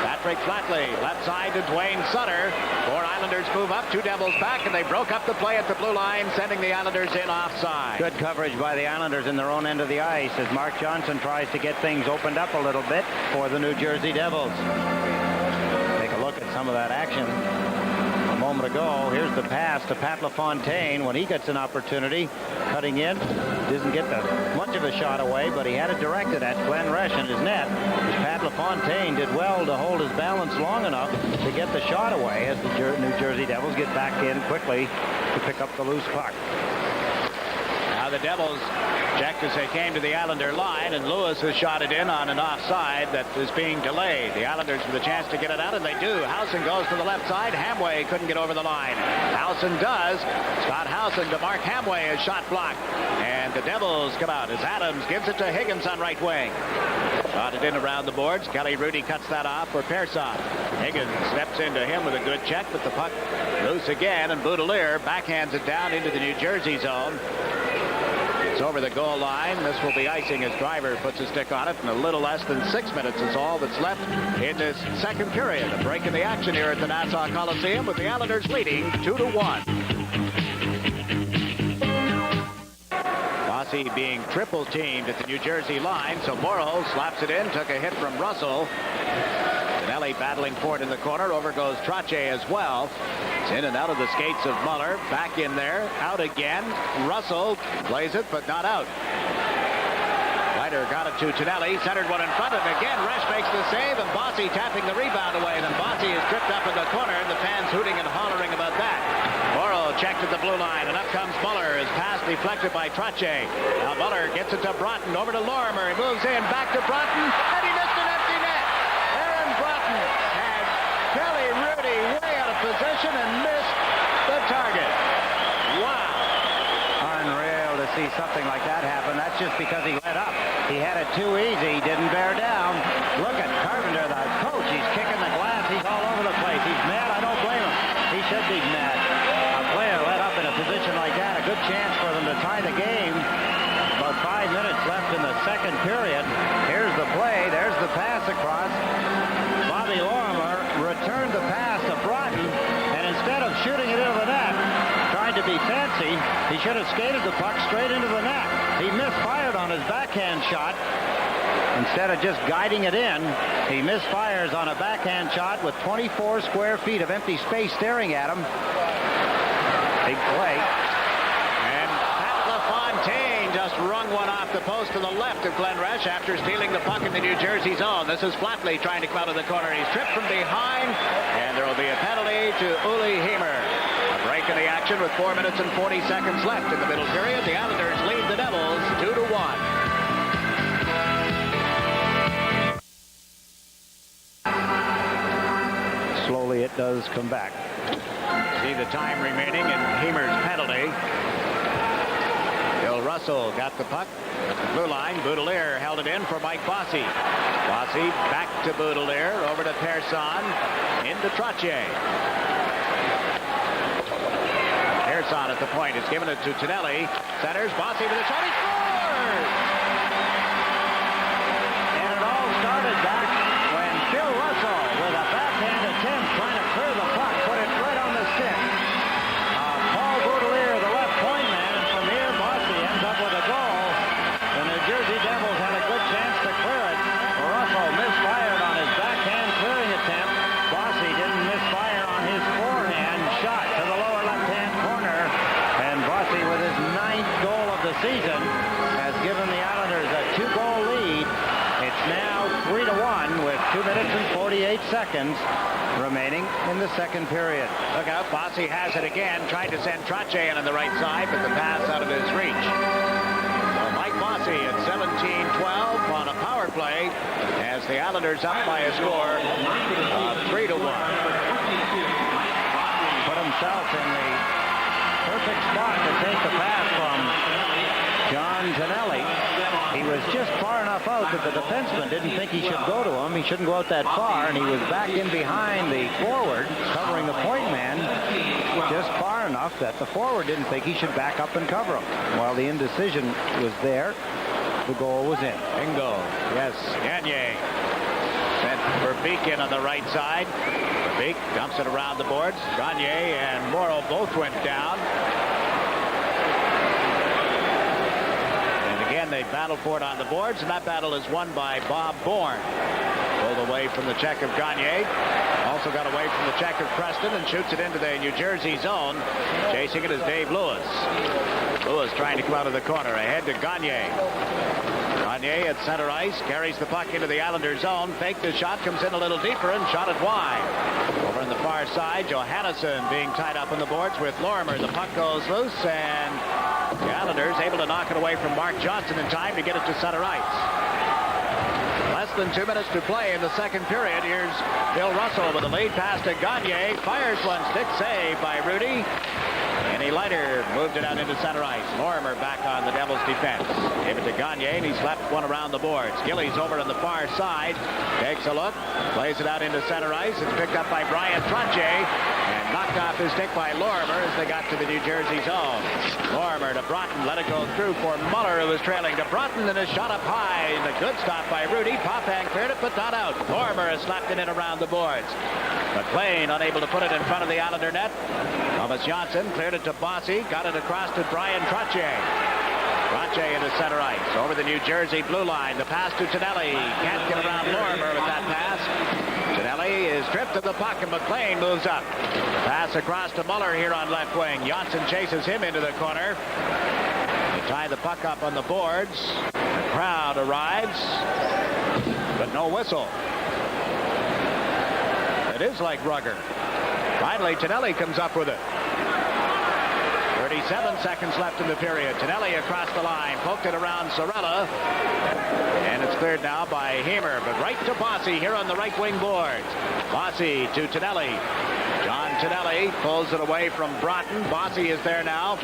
Speaker 1: That Patrick Flatley. Left side to Dwayne Sutter. 4 Islanders move up. 2 Devils back, and they broke up the play at the blue line, sending the Islanders in offside.
Speaker 2: Good coverage by the Islanders in their own end of the ice as Mark Johnson tries to get things opened up a little bit for the New Jersey Devils. Take a look at some of that action a moment ago. Here's the pass to Pat LaFontaine when he gets an opportunity. Cutting in. Doesn't get much of a shot away, but he had it directed at Glenn Resch in his net. Pat LaFontaine did well to hold his balance long enough to get the shot away as the New Jersey Devils get back in quickly to pick up the loose puck.
Speaker 1: Now the Devils checked as they came to the Islander line, and Lewis has shot it in on an offside that is being delayed. The Islanders with a chance to get it out, and they do. Howson goes to the left side. HAMWAY couldn't get over the line. Howson does. Scott Howson to Mark HAMWAY, is shot blocked. And the Devils come out as Adams gives it to Higgins on right wing. Shot it in around the boards. Kelly Rudy cuts that off for Persson. Higgins steps into him with a good check, but the puck loose again, and Boudelier backhands it down into the New Jersey zone. It's over the goal line. This will be icing as Driver puts a stick on it, and a little less than 6 minutes is all that's left in this second period. A break in the action here at the Nassau Coliseum with the Islanders leading 2-1. Bossy being triple teamed at the New Jersey line, so Morrow slaps it in, took a hit from Russell. Nelly battling for it in the corner. Over goes Trottier as well. It's in and out of the skates of Muller. Back in there. Out again. Russell plays it, but not out. Ryder got it to Tonelli. Centered one in front, and again Resch makes the save, and Bossy tapping the rebound away. Then Bossy is tripped up in the corner, and the fans hooting and hollering about that. Morrow checked at the blue line, and up comes Muller. His pass deflected by Trottier. Now Muller gets it to Broughton. Over to Lorimer. He moves in. Back to Broughton, and he missed an empty net. Broughton had Kelly Rudy way out of position and missed the target. Wow.
Speaker 2: Unreal to see something like that happen. That's just because he let up. He had it too easy. He didn't bear down. Look at Carpenter, the coach. He's kicking the glass. He's all over the place. He's mad. I don't blame him. He should be mad. A player let up in a position like that. A good chance for them to tie the game. About 5 minutes left in the second period. Here's the play. There's the pass across. Bobby Lorimer returned the pass to Broughton, and instead of shooting it into the net, tried to be fancy, he should have skated the puck straight into the net. He misfired on his backhand shot. Instead of just guiding it in, he misfires on a backhand shot with 24 square feet of empty space staring at him. Big play.
Speaker 1: And Pat LaFontaine just rung one off the post to the left of Glenn Resch after stealing the puck in the New Jersey zone. This is Flatley trying to come out of the corner. He's tripped from behind, and there will be a penalty to Uli Heimer. A break in the action with 4 minutes and 40 seconds left in the middle period. The Islanders lead the Devils 2-1.
Speaker 2: Slowly it does come back.
Speaker 1: See the time remaining in Heimer's penalty. Bill Russell got the puck at the blue line. Boudelier held it in for Mike Bossy. Bossy back to Boudelier, over to Persson, into Trottier. Persson at the point is giving it to Tonelli. Centers, Bossy with a shot. He scores!
Speaker 2: And it all started back when Phil Russell, with a backhand attempt, trying to clear the puck, put it right on the stick. Paul Boudelier, the left point man, and from here, Bossy ends up with a goal. The New Jersey Devils had a good chance to clear it. Russell misfired on his backhand clearing attempt. Bossy didn't misfire on his forehand shot to the lower left-hand corner. And Bossy, with his 9th goal of the season, has given the Islanders a 2-goal lead. It's now 3-1 with 2 minutes and 48 seconds remaining in the second period.
Speaker 1: Look out, Bossy has it again. Tried to send Trottier in on the right side, but the pass out of his reach. So Mike Bossy at 17-12 on a power play as the Islanders up by a score of 3-1.
Speaker 2: Put himself in the perfect spot to take the pass from John Tonelli. He was just far enough out that the defenseman didn't think he should go to him. He shouldn't go out that far, and he was back in behind the forward, covering the point man just far enough that the forward didn't think he should back up and cover him. While the indecision was there, the goal was in.
Speaker 1: Bingo. Yes, Gagne. Sent Verbeek in on the right side. Verbeek dumps it around the boards. Gagne and Morrow both went down. And again, they battle for it on the boards, and that battle is won by Bob Bourne. Pulled away from the check of Gagne. Also got away from the check of Preston and shoots it into the New Jersey zone. Chasing it is Dave Lewis. Lewis trying to come out of the corner. Ahead to Gagne. Gagne at center ice. Carries the puck into the Islanders zone. Faked the shot. Comes in a little deeper and shot it wide. Over on the far side, Johannesson being tied up on the boards with Lorimer. The puck goes loose, and the Islanders able to knock it away from Mark Johnson in time to get it to center ice. Less than 2 minutes to play in the second period. Here's Bill Russell with the lead pass to Gagne. Fires one stick, saved by Rudy. And he lighter moved it out into center ice. Lorimer back on the Devils' defense. Gave it to Gagne, and he slapped one around the boards. Gillies over on the far side. Takes a look. Plays it out into center ice. It's picked up by Brian Trottier. And knocked off his stick by Lorimer as they got to the New Jersey zone. Lorimer to Broughton. Let it go through for Muller, who was trailing to Broughton. And a shot up high. And a good stop by Rudy. Popham cleared it, but not out. Lorimer has slapped it in around the boards. McLean unable to put it in front of the Islander net. Thomas Johnson cleared it to Bossy. Got it across to Brian Trottier. Trottier into center ice. Over the New Jersey blue line. The pass to Tonelli. Can't get around Lorimer with that pass. Tonelli is stripped of the puck, and McLean moves up. Pass across to Muller here on left wing. Johnson chases him into the corner. They tie the puck up on the boards. The crowd arrives, but no whistle. It is like Rugger. Finally, Tonelli comes up with it. 37 seconds left in the period. Tonelli across the line. Poked it around Sorella. And it's cleared now by Hamer. But right to Bossy here on the right wing boards. Bossy to Tonelli. John Tonelli pulls it away from Broughton. Bossy is there now.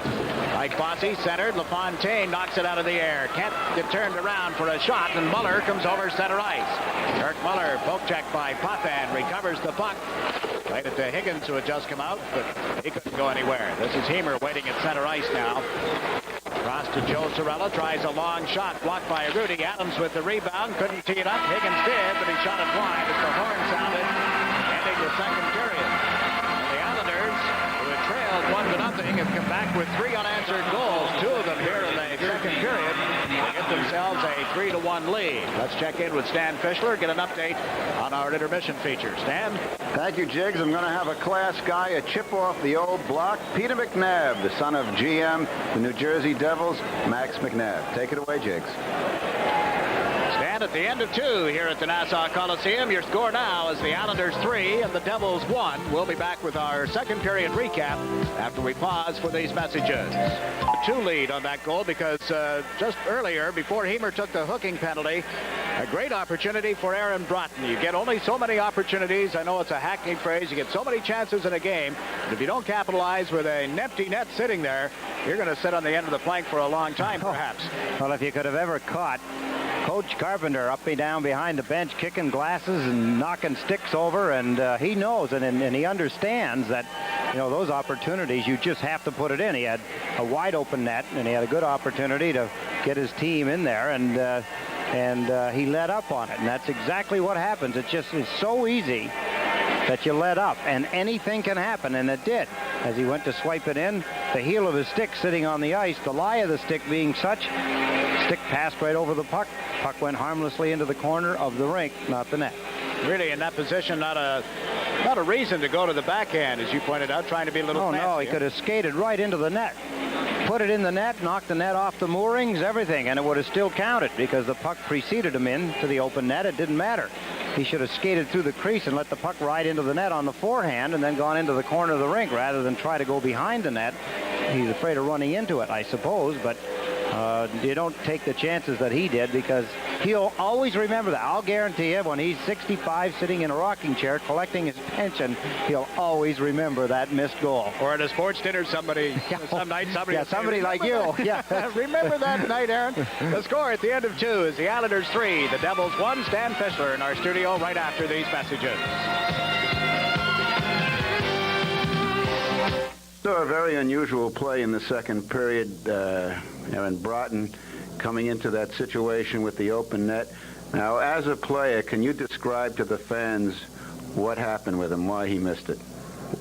Speaker 1: Mike Bossy centered. LaFontaine knocks it out of the air. Can't get turned around for a shot. And Muller comes over center ice. Kirk Muller, poke check by Potvin. Recovers the puck. Played it to Higgins, who had just come out, but he couldn't go anywhere. This is Hamer waiting at center ice now. Across to Joe Sorella, tries a long shot, blocked by Rudy. Adams with the rebound, couldn't tee it up. Higgins did, but he shot it wide as the horn sounded, ending the second period. And the Islanders, who had trailed 1-0, have come back with 3 unanswered goals, 2 of them here in the second period. They get themselves a 3-1 lead. Let's check in with Stan Fischler, get an update on our intermission feature. Stan?
Speaker 3: Thank you, Jiggs. I'm going to have a class guy, a chip off the old block. Peter McNabb, the son of GM, the New Jersey Devils, Max McNabb. Take it away, Jiggs.
Speaker 1: Stand at the end of 2 here at the Nassau Coliseum. Your score now is the Islanders 3 and the Devils 1. We'll be back with our second period recap after we pause for these messages. 2 lead on that goal because just earlier, before Hamer took the hooking penalty, a great opportunity for Aaron Broughton. You get only so many opportunities. I know it's a hackneyed phrase. You get so many chances in a game. But if you don't capitalize with an empty net sitting there, you're going to sit on the end of the plank for a long time, perhaps.
Speaker 2: Well, if you could have ever caught Coach Carpenter up and down behind the bench, kicking glasses and knocking sticks over, and he knows and he understands that, you know, those opportunities, you just have to put it in. He had a wide open net, and he had a good opportunity to get his team in there, and he let up on it, and that's exactly what happens. It just is so easy that you let up, and anything can happen, and it did. As he went to swipe it in, the heel of his stick sitting on the ice, the lie of the stick being such, stick passed right over the puck. Puck went harmlessly into the corner of the rink, not the net.
Speaker 1: Really, in that position, not a reason to go to the backhand, as you pointed out, trying to be a little fancy.
Speaker 2: No, he could have skated right into the net. Put it in the net, knocked the net off the moorings, everything, and it would have still counted because the puck preceded him into the open net. It didn't matter. He should have skated through the crease and let the puck ride into the net on the forehand and then gone into the corner of the rink rather than try to go behind the net. He's afraid of running into it, I suppose, but you don't take the chances that he did because he'll always remember that. I'll guarantee you when he's 65 sitting in a rocking chair collecting his pension, he'll always remember that missed goal.
Speaker 1: Or at a sports dinner, some night somebody
Speaker 2: like you. Yeah.
Speaker 1: Remember that night, Aaron? The score at the end of 2 is the Islanders 3, the Devils 1. Stan Fischler in our studio right after these messages.
Speaker 3: So a very unusual play in the second period. Aaron Broughton coming into that situation with the open net. Now, as a player, can you describe to the fans what happened with him, why he missed it?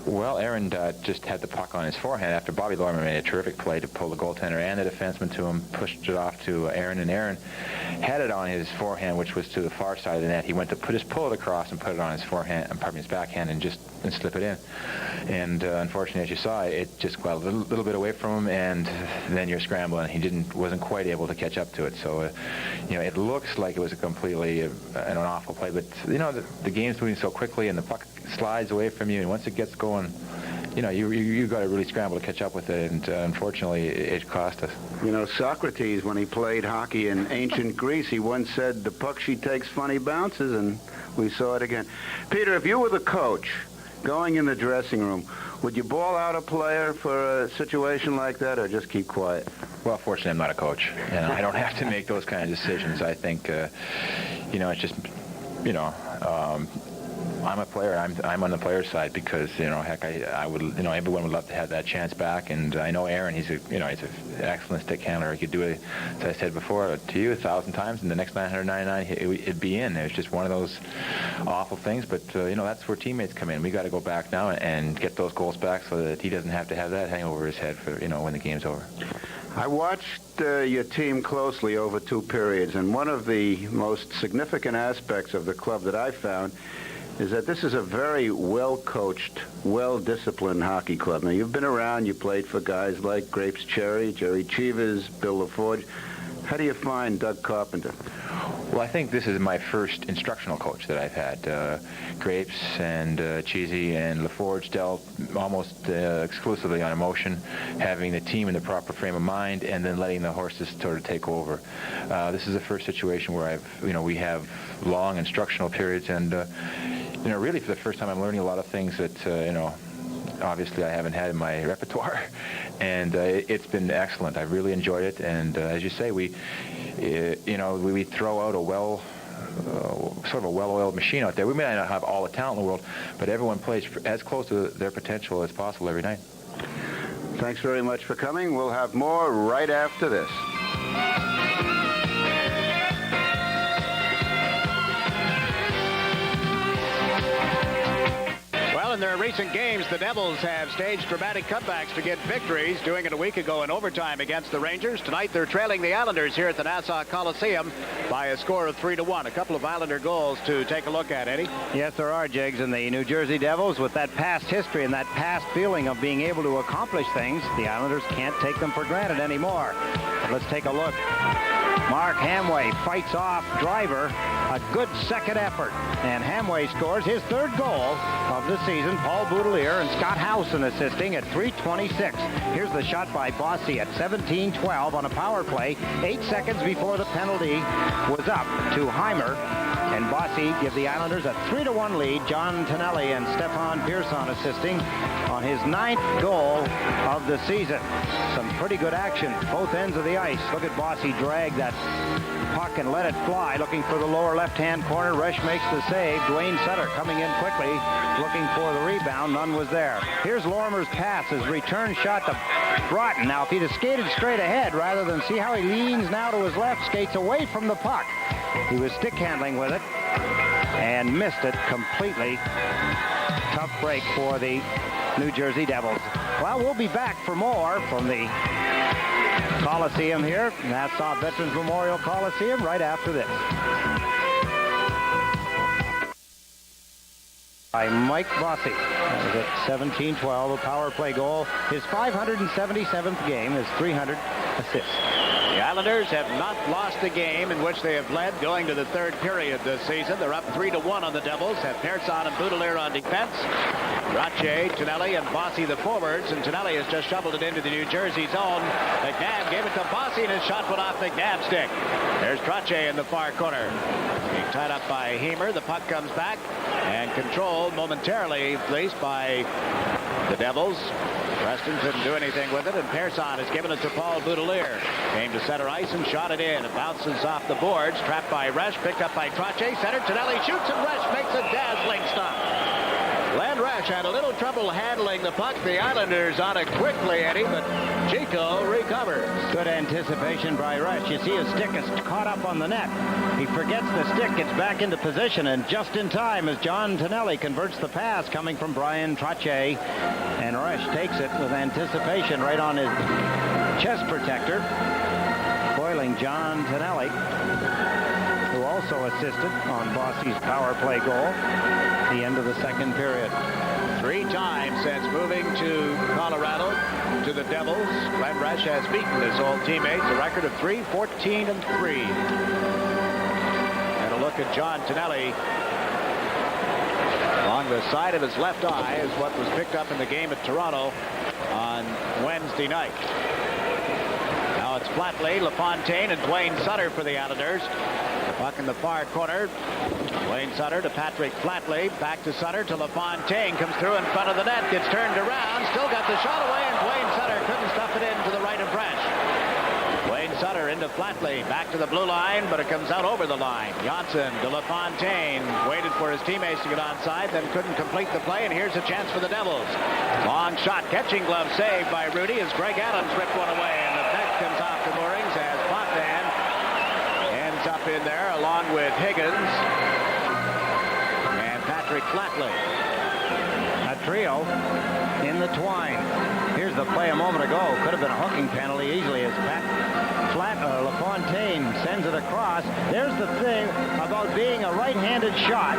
Speaker 4: Well, Aaron just had the puck on his forehand after Bobby Lorman made a terrific play to pull the goaltender and the defenseman to him, pushed it off to Aaron, and Aaron had it on his forehand, which was to the far side of the net. He went to pull it across and put it on his his backhand and slip it in. And unfortunately, as you saw, it just got a little bit away from him, and then you're scrambling. He wasn't quite able to catch up to it. So, it looks like it was a completely an awful play, but the game's moving so quickly, and the puck slides away from you, and once it gets going, you got to really scramble to catch up with it, and unfortunately, it cost us.
Speaker 3: Socrates, when he played hockey in ancient Greece, he once said, "The puck, she takes funny bounces," and we saw it again. Peter, if you were the coach going in the dressing room, would you ball out a player for a situation like that, or just keep quiet?
Speaker 4: Well, fortunately, I'm not a coach, and I don't have to make those kind of decisions. I think, it's just, I'm a player. I'm on the player's side because heck, I would everyone would love to have that chance back, and I know Aaron. He's an excellent stick handler. He could do it, as I said before, to you 1,000 times, and the next 999 it'd be in. It's just one of those awful things, but that's where teammates come in. We got to go back now and get those goals back so that he doesn't have to have that hang over his head for when the game's over.
Speaker 3: I watched your team closely over 2 periods, and one of the most significant aspects of the club that I found is that this is a very well-coached, well-disciplined hockey club. Now, you've been around, you played for guys like Grapes Cherry, Jerry Cheevers, Bill LaForge. How do you find Doug Carpenter?
Speaker 4: Well, I think this is my first instructional coach that I've had. Grapes and Cheesy and LaForge dealt almost exclusively on emotion, having the team in the proper frame of mind, and then letting the horses sort of take over. This is the first situation where we have long instructional periods, and really for the first time I'm learning a lot of things that obviously I haven't had in my repertoire, and it's been excellent. I've really enjoyed it, and as you say, we throw out a sort of a well-oiled machine out there. We may not have all the talent in the world, but everyone plays as close to their potential as possible every night.
Speaker 3: Thanks very much for coming. We'll have more right after this.
Speaker 1: In their recent games, the Devils have staged dramatic comebacks to get victories, doing it a week ago in overtime against the Rangers. Tonight, they're trailing the Islanders here at the Nassau Coliseum by a score of 3-1. A couple of Islander goals to take a look at, Eddie.
Speaker 2: Yes, there are, Jiggs, and the New Jersey Devils, with that past history and that past feeling of being able to accomplish things, the Islanders can't take them for granted anymore. But let's take a look. Mark HAMWAY fights off Driver. A good second effort. And HAMWAY scores his 3rd goal of the season. Paul Boudelier and Scott Howson assisting at 3:26. Here's the shot by Bossy at 17-12 on a power play. 8 seconds before the penalty was up to Heimer. And Bossy give the Islanders a 3-1 lead. John Tonelli and Stefan Pearson assisting on his 9th goal of the season. Some pretty good action, both ends of the ice. Look at Bossy drag that puck and let it fly, looking for the lower left-hand corner. Resch makes the save. Dwayne Sutter coming in quickly, looking for the rebound. None was there. Here's Lorimer's pass, his return shot to Broughton. Now, if he'd have skated straight ahead rather than see how he leans now to his left, skates away from the puck. He was stick handling with it and missed it completely. Tough break for the New Jersey Devils. Well, we'll be back for more from the Coliseum here, Nassau Veterans Memorial Coliseum, right after this. By Mike Bossy. That was at 17-12, a power play goal. His 577th game, his 300 assists.
Speaker 1: The Islanders have not lost a game in which they have led going to the 3rd period this season. They're up 3-1 on the Devils, have Pearson and Boudelier on defense. Rache, Tonelli, and Bossy the forwards, and Tonelli has just shoveled it into the New Jersey zone. McNabb gave it to Bossy, and his shot went off McNabb's stick. There's Trache in the far corner. Being tied up by Heimer. The puck comes back and controlled momentarily, at least, by the Devils. Preston couldn't do anything with it, and Pearson has given it to Paul Boudelier. Came to center ice and shot it in. It bounces off the boards, trapped by Resch, picked up by Trache. Center, Tonelli shoots, and Resch makes a dazzling stop. Glenn Resch had a little trouble handling the puck. The Islanders on it quickly, Eddie, but Chico recovers.
Speaker 2: Good anticipation by Resch. You see his stick is caught up on the net. He forgets the stick, gets back into position, and just in time as John Tonelli converts the pass coming from Brian Trottier. And Resch takes it with anticipation right on his chest protector, foiling John Tonelli, who also assisted on Bossy's power play goal at the end of the second period.
Speaker 1: 3 times since moving to Colorado to the Devils, Glenn Resch has beaten his old teammates, a record of 3-14-3. And a look at John Tonelli. Along the side of his left eye is what was picked up in the game at Toronto on Wednesday night. Now it's Flatley, LaFontaine, and Dwayne Sutter for the Islanders. Puck in the far corner. Dwayne Sutter to Patrick Flatley. Back to Sutter to LaFontaine. Comes through in front of the net. Gets turned around. Still got the shot away, and Dwayne Sutter couldn't stuff it in to the right of Resch. Dwayne Sutter into Flatley. Back to the blue line, but it comes out over the line. Johnson to LaFontaine. Waited for his teammates to get onside, then couldn't complete the play, and here's a chance for the Devils. Long shot. Catching glove saved by Rudy as Greg Adams ripped one away, and the puck comes off the moorings as Potvin ends up in there along with Higgins and Patrick Flatley.
Speaker 2: A trio in the twine. Here's the play a moment ago. Could have been a hooking penalty easily as LaFontaine sends it across. There's the thing about being a right-handed shot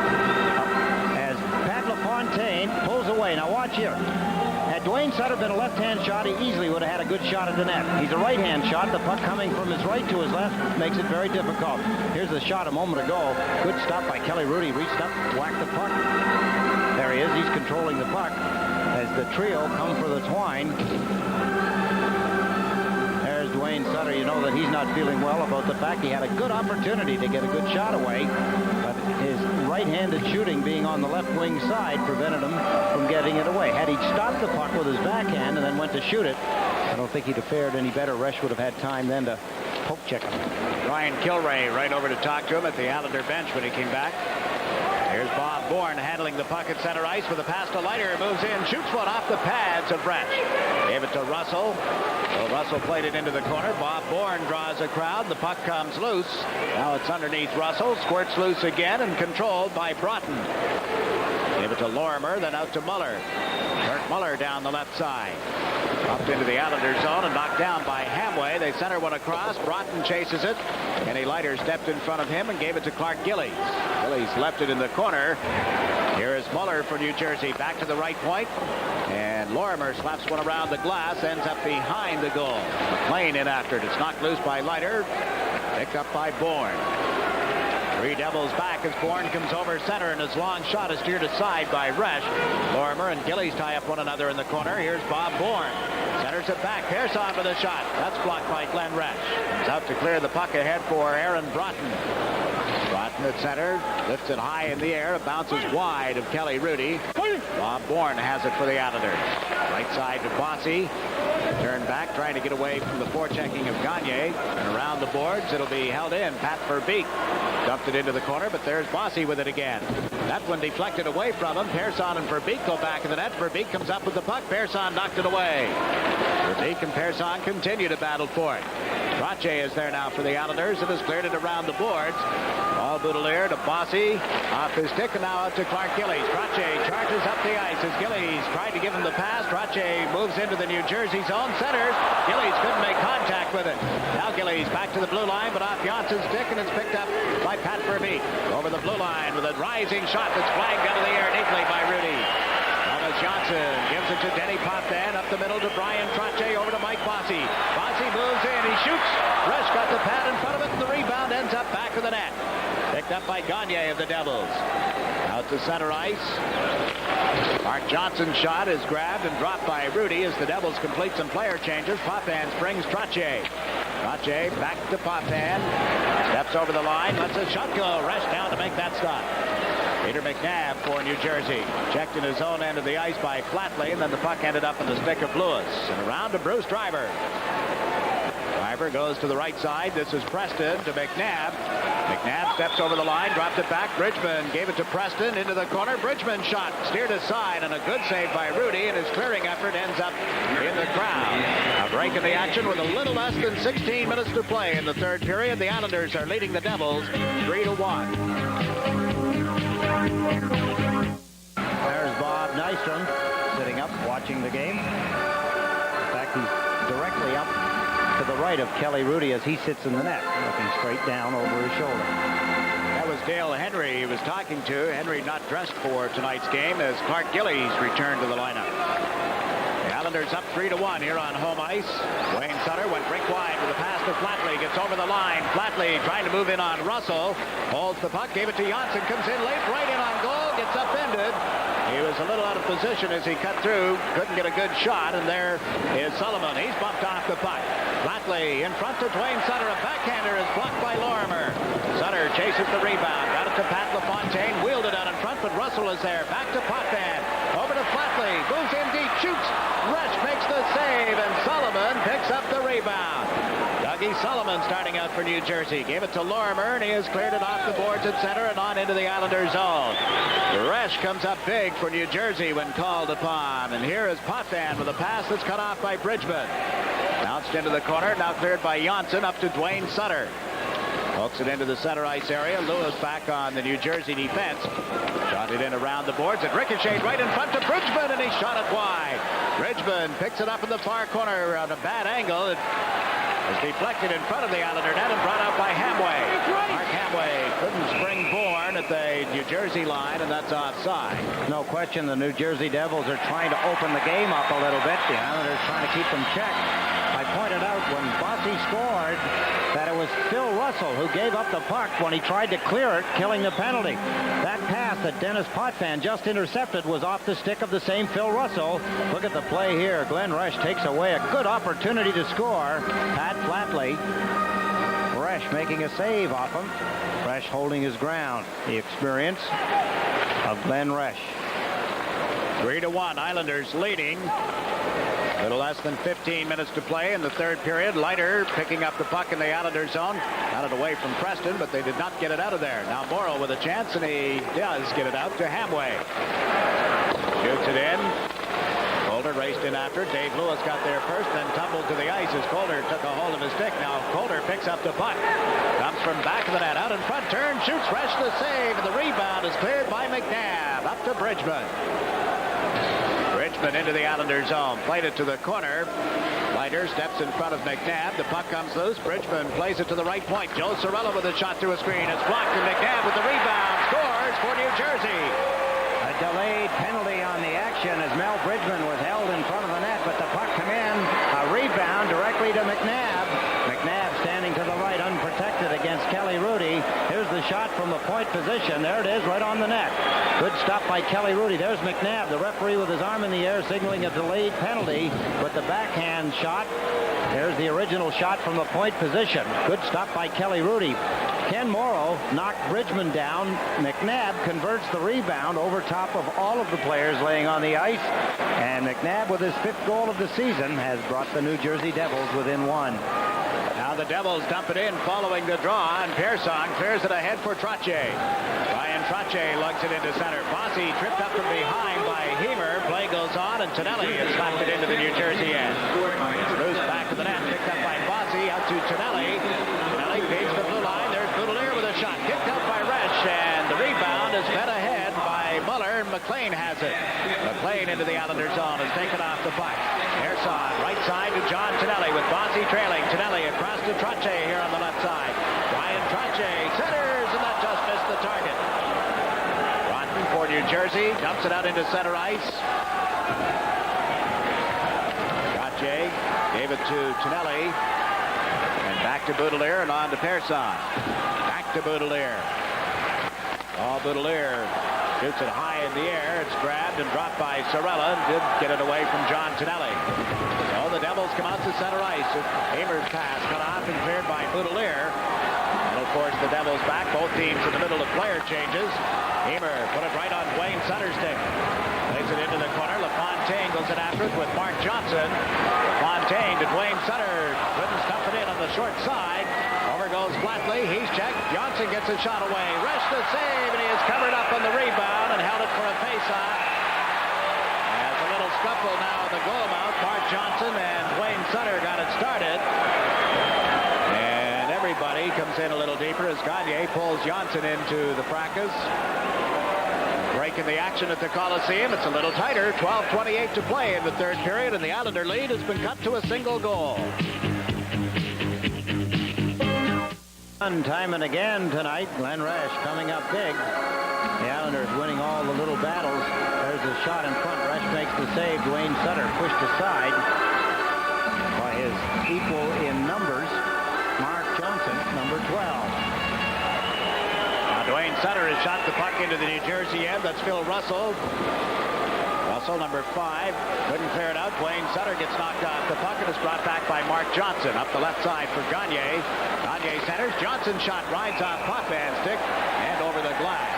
Speaker 2: as Pat LaFontaine pulls away. Now watch here. Had Dwayne Sutter been a left-hand shot, he easily would have had a good shot at the net. He's a right-hand shot. The puck coming from his right to his left makes it very difficult. Here's the shot a moment ago. Good stop by Kelly Rudy. Reached up, whacked the puck. There he is. He's controlling the puck as the trio come for the twine. There's Dwayne Sutter. You know that he's not feeling well about the fact he had a good opportunity to get a good shot away, but his right-handed shooting being on the left wing side prevented him from getting it away. Had he stopped the puck with his backhand and then went to shoot it, I don't think he'd have fared any better. Resch would have had time then to poke check him.
Speaker 1: Ryan Kilray right over to talk to him at the Islander bench when he came back. Here's Bob Bourne handling the puck at center ice with a pass to Leiter. Moves in, shoots one off the pads of Resch. Gave it to Russell. So Russell played it into the corner. Bob Bourne draws a crowd. The puck comes loose. Now it's underneath Russell. Squirts loose again and controlled by Broughton. Gave it to Lorimer, then out to Muller. Kurt Muller down the left side. Up into the Islander zone and knocked down by HAMWAY. They center one across. Broughton chases it. Kenny Leiter stepped in front of him and gave it to Clark Gillies. Gillies left it in the corner. Here is Muller for New Jersey. Back to the right point. And Lorimer slaps one around the glass. Ends up behind the goal. McLean in after it. It's knocked loose by Leiter. Picked up by Bourne. 3 Devils back as Bourne comes over center, and his long shot is steered aside by Resch. Lorimer and Gillies tie up one another in the corner. Here's Bob Bourne. Centers it back. Pearson with a shot. That's blocked by Glenn Resch. Comes out to clear the puck ahead for Aaron Broughton. Broughton at center. Lifts it high in the air. It bounces wide of Kelly Rudy. Bob Bourne has it for the Islanders. Right side to Bossy. Turn back, trying to get away from the forechecking of Gagne. And around the boards, it'll be held in. Pat Verbeek dumped it into the corner, but there's Bossy with it again. That one deflected away from him. Pearson and Verbeek go back in the net. Verbeek comes up with the puck. Pearson knocked it away. Verbeek and Pearson continue to battle for it. Trottier is there now for the Islanders and has cleared it around the boards. Paul Boudelier to Bossy. Off his stick and now out to Clark Gillies. Trottier charges up the ice as Gillies tried to give him the pass. Trottier moves into the New Jersey zone. Centers. Gillies couldn't make contact with it. Now Gillies back to the blue line, but off Johnson's stick, and it's picked up by Pat Verbeek. Over the blue line with a rising shot that's flagged out of the air neatly by Rudy. Thomas Johnson gives it to Denny Potvin. Up the middle to Brian Trottier. Over to Mike Bossy. Bossy moves in. He shoots. Resch got the pad in front of it, and the rebound ends up back of the net. Picked up by Gagne of the Devils. Out to center ice. Mark Johnson's shot is grabbed and dropped by Rudy as the Devils complete some player changes. Potvin springs Trottier. Trottier back to Potvin. Steps over the line. Lets a shot go. Resch down to make that stop. Peter McNabb for New Jersey. Checked in his own end of the ice by Flatley, and then the puck ended up in the stick of Lewis. And around to Bruce Driver. Driver goes to the right side. This is Preston to McNabb. McNabb steps over the line, dropped it back. Bridgman gave it to Preston into the corner. Bridgman shot, steered aside, and a good save by Rudy, and his clearing effort ends up in the crowd. A break in the action with a little less than 16 minutes to play in the third period. The Islanders are leading the Devils 3-1.
Speaker 2: There's Bob Nystrom sitting up watching the game. In fact, he's directly up to the right of Kelly Rudy as he sits in the net, looking straight down over his shoulder.
Speaker 1: That was Dale Henry he was talking to. Henry not dressed for tonight's game as Clark Gillies returned to the lineup. The Islanders up 3-1 here on home ice. Wayne Sutter went break wide with a pass to Flatley. Gets over the line. Flatley trying to move in on Russell. Holds the puck. Gave it to Janssen. Comes in late. Right in on goal. Gets upended. He was a little out of position as he cut through. Couldn't get a good shot. And there is Sullivan. He's bumped off the puck. Flatley in front to Dwayne Sutter. A backhander is blocked by Lorimer. Sutter chases the rebound. Got it to Pat LaFontaine. Wheeled it out in front, but Russell is there. Back to Potvin. Over to Flatley. Moves in deep. Shoots. Rush makes the save, and Sullivan picks up the rebound. Dougie Sullivan starting out for New Jersey. Gave it to Lorimer, and he has cleared it off the boards at center and on into the Islanders' zone. Resch comes up big for New Jersey when called upon. And here is Potvin with a pass that's cut off by Bridgman. Bounced into the corner, now cleared by Janssen up to Dwayne Sutter. Hooks it into the center ice area. Lewis back on the New Jersey defense. Shot it in around the boards. It ricocheted right in front to Bridgman, and he shot it wide. Bridgman picks it up in the far corner on a bad angle. It was deflected in front of the Islander net and brought out by HAMWAY. Mark HAMWAY couldn't springboard at the New Jersey line, and that's offside.
Speaker 2: No question the New Jersey Devils are trying to open the game up a little bit. The Islanders trying to keep them checked. I pointed out when Bossy scored that it was Phil Russell who gave up the puck when he tried to clear it, killing the penalty. That pass that Dennis Potvin just intercepted was off the stick of the same Phil Russell. Look at the play here. Glenn Resch takes away a good opportunity to score. Pat Flatley. Resch making a save off him. Resch holding his ground. The experience of Glenn Resch.
Speaker 1: 3-1, Islanders leading. A little less than 15 minutes to play in the third period. Leiter picking up the puck in the Islanders zone. Got it away from Preston, but they did not get it out of there. Now Morrow with a chance, and he does get it out to HAMWAY. Shoots it in. Calder raced in after. Dave Lewis got there first, then tumbled to the ice as Calder took a hold of his stick. Now Calder picks up the puck. Comes from back of the net, out in front, turn, shoots, Resch the save, and the rebound is cleared by McNabb. Up to Bridgman. Bridgman into the Islanders zone. Played it to the corner. Leiter steps in front of McNabb. The puck comes loose. Bridgman plays it to the right point. Joe Cirella with a shot through a screen. It's blocked, and McNabb with the rebound scores for New Jersey.
Speaker 2: A delayed penalty on the action as Mel Bridgman was held in front of the net, but the puck come in. A rebound directly to McNabb. McNabb standing to the right, unprotected against Kelly Rudy. Here's the shot from the point position. There it is, right on the net. Good stop by Kelly Rudy. There's McNabb, the referee with his arm in the air, signaling a delayed penalty with the backhand shot. There's the original shot from the point position. Good stop by Kelly Rudy. Ken Morrow knocked Bridgman down. McNabb converts the rebound over top of all of the players laying on the ice. And McNabb, with his 5th goal of the season, has brought the New Jersey Devils within 1.
Speaker 1: Now the Devils dump it in following the draw, and Pearson clears it ahead for Trottier. Ryan Trottier lugs it into center. Bossy tripped up from behind by Hemer. Play goes on, and Tonelli has slapped it into the New Jersey end. Loose back of the net, picked up by Bossy, out to Tonelli. Tonelli feeds the blue line. There's Boudelier with a shot, kicked out by Resch, and the rebound is fed ahead by Muller. McLean has it. McLean into the Islanders zone, has taken off the puck. Pearson, right side to John Tonelli with Bossy trailing. Tonelli across to Trottier here on the left side. Ryan Trottier centers, and that just missed the target. Rotten for New Jersey, dumps it out into center ice. Trottier gave it to Tonelli, and back to Boudelier and on to Pearson. Back to Boudelier. Boudelier shoots it high in the air. It's grabbed and dropped by Cirella, and did get it away from John Tonelli. So the Devils come out to center ice. Hamer's pass cut off and cleared by Boudelier. And of course the Devils back. Both teams in the middle of player changes. Hamer put it right on Dwayne Sutter's stick. Played Fires it into the corner. LaFontaine goes in after it with Mark Johnson. LaFontaine to Dwayne Sutter. Couldn't stuff it in on the short side. Over goes Flatley. He's checked. Johnson gets a shot away. Resch the save, and he is covered up on the rebound and held it for a face-off. There's a little scuffle now at the goal mouth. Mark Johnson and Dwayne Sutter got it started. And everybody comes in a little deeper as Gagne pulls Johnson into the fracas. Break in the action at the Coliseum. It's a little tighter. 12:28 to play in the third period, and the Islander lead has been cut to a single goal.
Speaker 2: Time and again tonight, Glenn Resch coming up big. The Islanders winning all the little battles. There's a shot in front. Resch makes the save. Dwayne Sutter pushed aside by his equal in numbers, Mark Johnson, number 12.
Speaker 1: Dwayne Sutter has shot the puck into the New Jersey end. That's Phil Russell. Russell, number 5, couldn't clear it out. Dwayne Sutter gets knocked off the puck and is brought back by Mark Johnson. Up the left side for Gagne. Gagne centers. Johnson shot rides off Potvin stick and over the glass.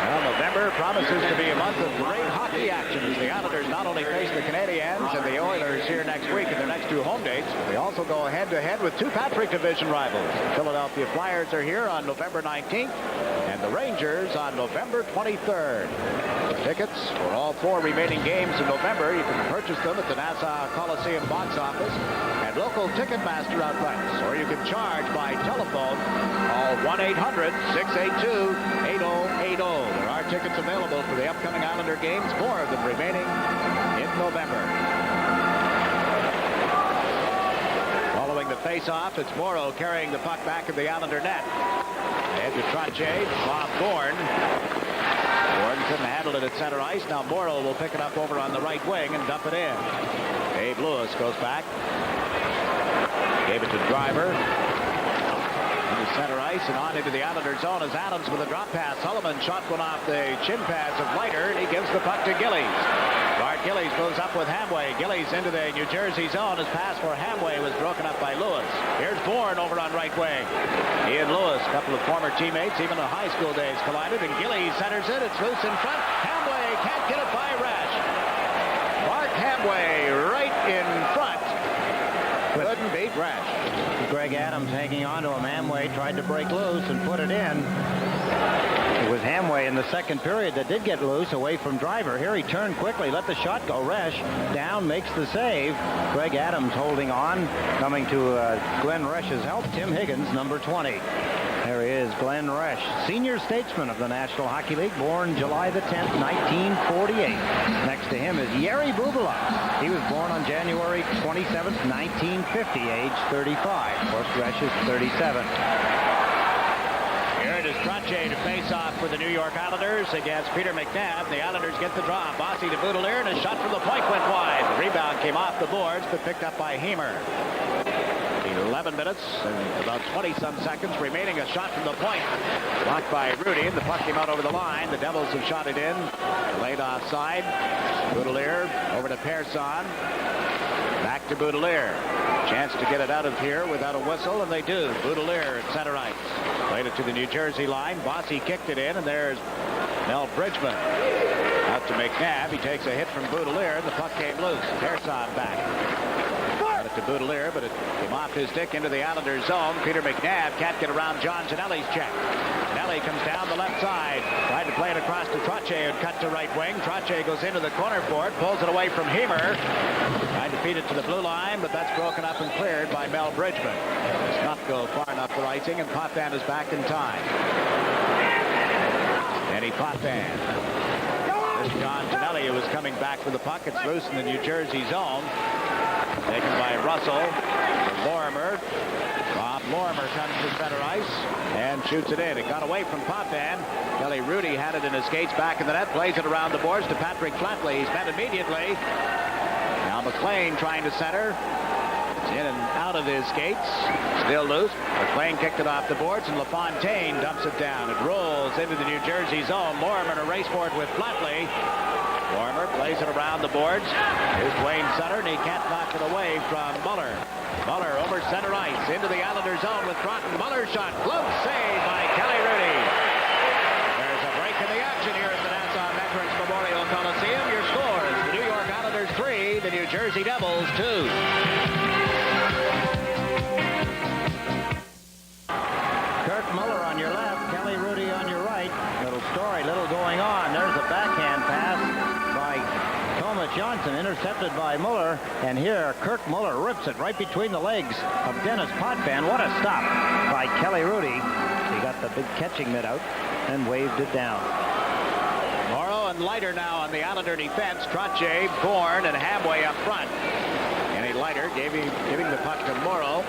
Speaker 1: Well, November promises to be a month of great hockey action as the Islanders not only face the Canadiens and the Oilers here next week in their next 2 home dates, they also go head-to-head with 2 Patrick Division rivals. The Philadelphia Flyers are here on November 19th and the Rangers on November 23rd. Tickets for all 4 remaining games in November, you can purchase them at the Nassau Coliseum box office and local Ticketmaster outlets, or you can charge by telephone. Call 1-800-682-8080. There are tickets available for the upcoming Islander games, 4 of them remaining in November. Following the face-off, it's Morrow carrying the puck back in the Islander net. Ahead to Trottier, Bob Bourne. Bourne couldn't handle it at center ice. Now Morrow will pick it up over on the right wing and dump it in. Dave Lewis goes back. Gave it to Driver. Into center ice and on into the Islander zone as Adams with a drop pass. Sullivan shot one off the shin pads of Leiter, and he gives the puck to Gillies. Bart Gillies moves up with Hamway. Gillies into the New Jersey zone. His pass for Hamway was broken up by Lewis. Here's Bourne over on right wing. He and Lewis, a couple of former teammates, even in high school days, collided, and Gillies centers it. It's loose in front. Hamway can't get it by Resch. Bart Hamway right in front. Couldn't beat Resch.
Speaker 2: Greg Adams hanging on to him. Hamway tried to break loose and put it in. It was Hamway in the second period that did get loose away from Driver. Here he turned quickly, let the shot go. Resch down, makes the save. Greg Adams holding on. Coming to Glenn Resch's help, Tim Higgins, number 20. There he is, Glenn Resch, senior statesman of the National Hockey League, born July the 10th, 1948. Next to him is Yeri Bubala. He was born on January 27th, 1950, age 35. Of course, Resch is 37.
Speaker 1: Here it is Trottier to face off for the New York Islanders against Peter McNabb. The Islanders get the draw. Bossy to Boudelier, and a shot from the point went wide. The rebound came off the boards, but picked up by Hemer. 11 minutes and about 20-some seconds remaining. A shot from the point. Blocked by Rudy, and the puck came out over the line. The Devils have shot it in. Laid offside. Boudelier over to Persson. Back to Boudelier. Chance to get it out of here without a whistle, and they do. Boudelier at center ice. Played it to the New Jersey line. Bossy kicked it in, and there's Mel Bridgman. Out to McNabb. He takes a hit from Boudelier, and the puck came loose. Persson back. To Boudelier, but it came off his stick into the Islanders zone. Peter McNabb can't get around John Janelli's check. Janelli comes down the left side. Tried to play it across to Trottier and cut to right wing. Trottier goes into the corner for it, pulls it away from Hemer. Tried to feed it to the blue line, but that's broken up and cleared by Mel Bridgman. Does not go far enough for icing, and Potvin is back in time. Danny Potvin. This is John Janelli, who was coming back for the puck. It's loose in the New Jersey zone. Taken by Russell. Lorimer. Bob Lorimer comes to center ice and shoots it in. It got away from Potvin. Kelly Rudy had it in his skates back in the net. Plays it around the boards to Patrick Flatley. He's met immediately. Now McLean trying to center. It's in and out of his skates. Still loose. McLean kicked it off the boards, and LaFontaine dumps it down. It rolls into the New Jersey zone. Lorimer to race for it with Flatley. Lorimer plays it around the boards. Here's Dwayne Sutter, and he can't knock it away from Muller. Muller over center ice into the Islander zone with Broughton. Muller shot. Glove save by Kelly Rudy. There's a break in the action here at the Nassau Veterans Memorial Coliseum. Jersey Devils 2.
Speaker 2: Kirk Muller on your left, Kelly Rudy on your right. Little story, little going on. There's a backhand pass by Thomas Johnson, intercepted by Muller. And here, Kirk Muller rips it right between the legs of Dennis Potvin. What a stop by Kelly Rudy. He got the big catching mitt out and waved it down.
Speaker 1: Morrow and Leiter now on the Islander defense. Trottier, Bourne, and Hamway up front. Kenny Leiter giving the puck to Morrow.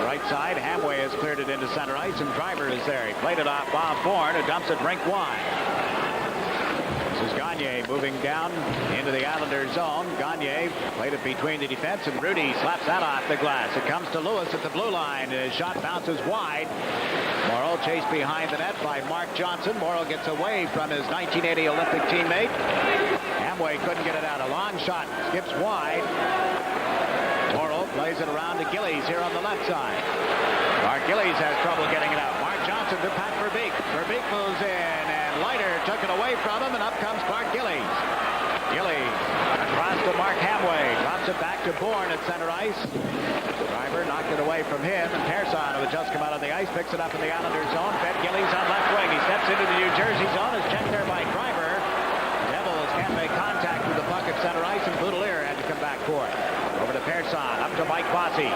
Speaker 1: Right side, Hamway has cleared it into center ice, and Driver is there. He played it off Bob Bourne, who dumps it rink wide. This is Gagne moving down into the Islander zone. Gagne played it between the defense, and Rudy slaps that off the glass. It comes to Lewis at the blue line, and his shot bounces wide. Morrow chased behind the net by Mark Johnson. Morrow gets away from his 1980 Olympic teammate. Hamway couldn't get it out. A long shot skips wide. Morrow plays it around to Gillies here on the left side. Mark Gillies has trouble getting it out. Mark Johnson to Pat Verbeek. Verbeek moves in, and Leiter took it away from him, and up comes Clark Gillies. Gillies across to Mark Hamway. Drops it back to Bourne at center ice. Driver knocked it away from him, and Persson, who had just come out on the ice, picks it up in the Islander zone. Fed Gillies on left wing. He steps into the New Jersey zone. Is checked there by Driver. Devils can't make contact with the puck at center ice, and Boudelier had to come back for it. Over to Persson, up to Mike Bossy.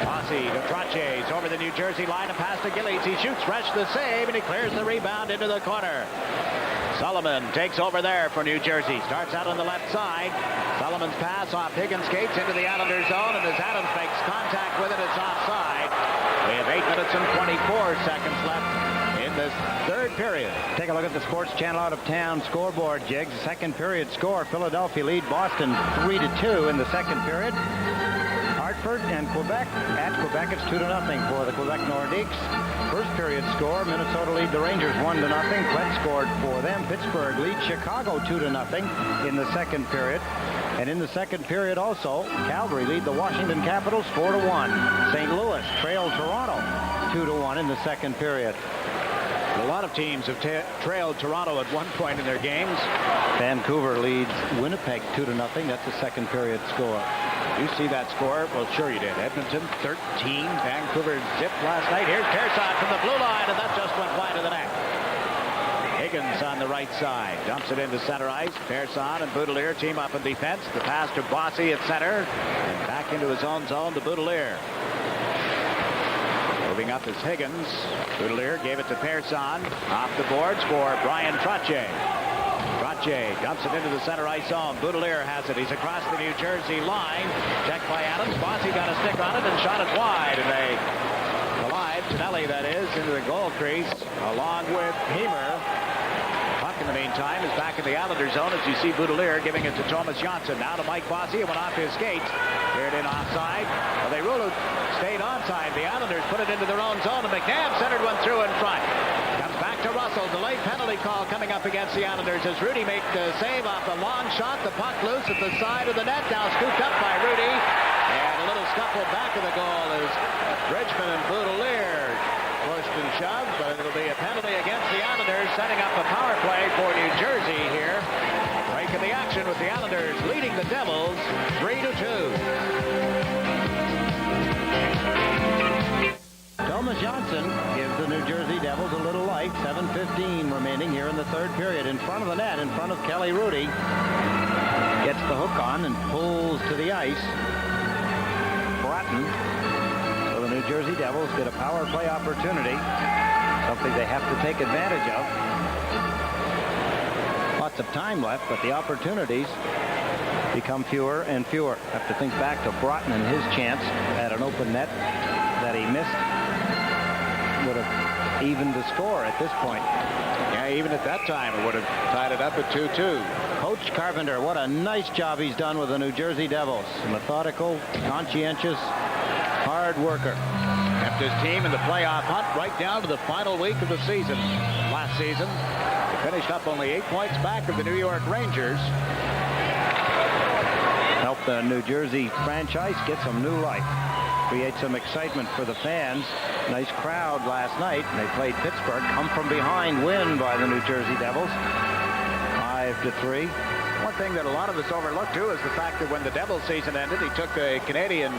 Speaker 1: Bossy to Trottier. He's over the New Jersey line, and pass to Gillies. He shoots, fresh the save, and he clears the rebound into the corner. Sullivan takes over there for New Jersey. Starts out on the left side. Sullivan's pass off Higgins' skates into the Islander zone, and as Adams makes contact with it, it's offside. We have 8 minutes and 24 seconds left in this third period.
Speaker 2: Take a look at the Sports Channel out of town scoreboard, Jiggs. Second period score. Philadelphia lead Boston 3-2 in the second period. Hartford and Quebec. At Quebec, it's 2-0 for the Quebec Nordiques. First period score, Minnesota lead the Rangers 1-0. Klett scored for them. Pittsburgh leads Chicago 2-0 in the second period. And in the second period also, Calgary lead the Washington Capitals 4-1. St. Louis trailed Toronto 2-1 in the second period.
Speaker 1: A lot of teams have trailed Toronto at one point in their games.
Speaker 2: Vancouver leads Winnipeg 2-0. That's the second period score.
Speaker 1: You see that score? Well, sure you did. Edmonton 13. Vancouver zipped last night. Here's Persson from the blue line, and that just went wide of the net. Higgins on the right side. Dumps it into center ice. Persson and Boudelier team up in defense. The pass to Bossy at center. And back into his own zone to Boudelier. Moving up is Higgins. Boudelier gave it to Persson. Off the boards for Brian Trottier. Trottier dumps it into the center ice zone. Boudelier has it. He's across the New Jersey line. Checked by Adams. Bossy got a stick on it and shot it wide. And they collide, Tonelli that is, into the goal crease along with Hemer. Puck in the meantime is back in the Islander zone as you see Boudelier giving it to Thomas Johnson. Now to Mike Bossy. It went off his skates. Cleared in offside. Well, they ruled it stayed onside. The Islanders put it into their own zone, and McNabb centered one through in front. Comes back to Russell. Delayed penalty call coming up against the Islanders as Rudy made the save off the long shot. The puck loose at the side of the net. Now scooped up by Rudy. And a little scuffle back of the goal as Bridgman and Boudelier pushed and shoved, but it'll be a penalty against the Islanders, setting up a power play for New Jersey here. Break in the action with the Islanders leading the Devils 3-2.
Speaker 2: Thomas Johnson gives the New Jersey Devils a little life. 7:15 remaining here in the third period. In front of the net, in front of Kelly Rudy. Gets the hook on and pulls to the ice. Broughton. So the New Jersey Devils get a power play opportunity. Something they have to take advantage of. Lots of time left, but the opportunities become fewer and fewer. Have to think back to Broughton and his chance at an open net that he missed. Would have evened the score at this point.
Speaker 1: Yeah, even at that time, it would have tied it up at 2-2.
Speaker 2: Coach Carpenter, what a nice job he's done with the New Jersey Devils. Methodical, conscientious, hard worker.
Speaker 1: Kept his team in the playoff hunt right down to the final week of the season. Last season, they finished up only 8 points back of the New York Rangers.
Speaker 2: Helped the New Jersey franchise get some new life. Create some excitement for the fans. Nice crowd last night. They played Pittsburgh. Come from behind win by the New Jersey Devils. 5-3.
Speaker 1: One thing that a lot of us overlooked, too, is the fact that when the Devils season ended, he took the Canadian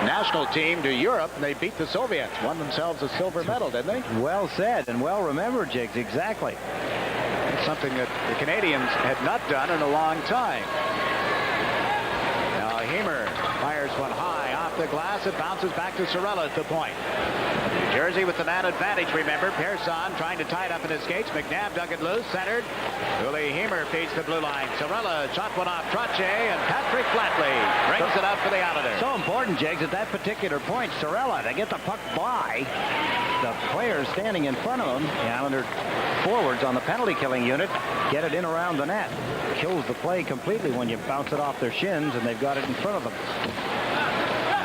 Speaker 1: national team to Europe, and they beat the Soviets, won themselves a silver medal, didn't they?
Speaker 2: Well said and well remembered, Jiggs. Exactly.
Speaker 1: It's something that the Canadians had not done in a long time. Now Heimer fires one high off the glass. It bounces back to Sorella at the point. New Jersey with the man advantage, remember. Pearson trying to tie it up in his skates. McNabb dug it loose, centered. Uli Heimer feeds the blue line. Sorella shot one off Trottier, and Patrick Flatley brings it up for the Islanders.
Speaker 2: So important, Jiggs, at that particular point, Sorella, to get the puck by the players standing in front of him. The Islander forwards on the penalty killing unit get it in around the net. Kills the play completely when you bounce it off their shins, and they've got it in front of them.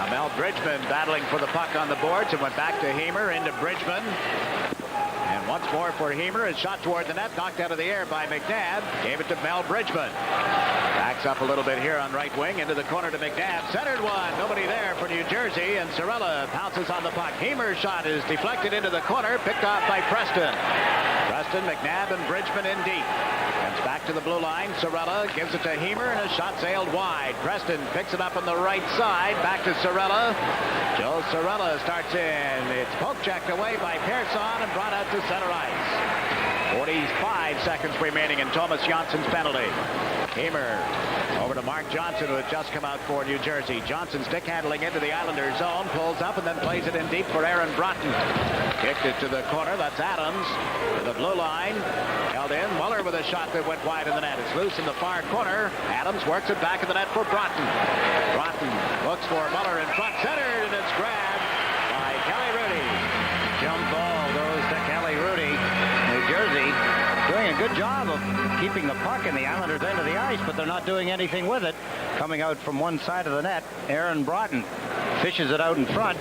Speaker 1: Mel Bridgman battling for the puck on the boards and went back to Heimer, into Bridgman. And once more for Heimer, a shot toward the net, knocked out of the air by McNabb. Gave it to Mel Bridgman. Backs up a little bit here on right wing, into the corner to McNabb. Centered one, nobody there for New Jersey, and Sorella pounces on the puck. Heimer's shot is deflected into the corner, picked off by Preston. Preston, McNabb, and Bridgman in deep. Comes back to the blue line. Sorella gives it to Heimer, and a shot sailed wide. Preston picks it up on the right side. Back to Sorella. Joe Sorella starts in. It's poke-checked away by Pearson and brought out to center ice. 45 seconds remaining in Thomas Jansson's penalty. Heimer over to Mark Johnson, who had just come out for New Jersey. Johnson stick handling into the Islanders zone, pulls up and then plays it in deep for Aaron Broughton. Kicked it to the corner. That's Adams to the blue line. Held in. Muller with a shot that went wide in the net. It's loose in the far corner. Adams works it back in the net for Broughton. Broughton looks for Muller in front, centered, and it's grabbed by Kelly Rudy.
Speaker 2: Jump ball goes to Kelly Rudy. New Jersey doing a good job of keeping the puck in the Islanders' end of the ice, but they're not doing anything with it. Coming out from one side of the net, Aaron Broughton fishes it out in front.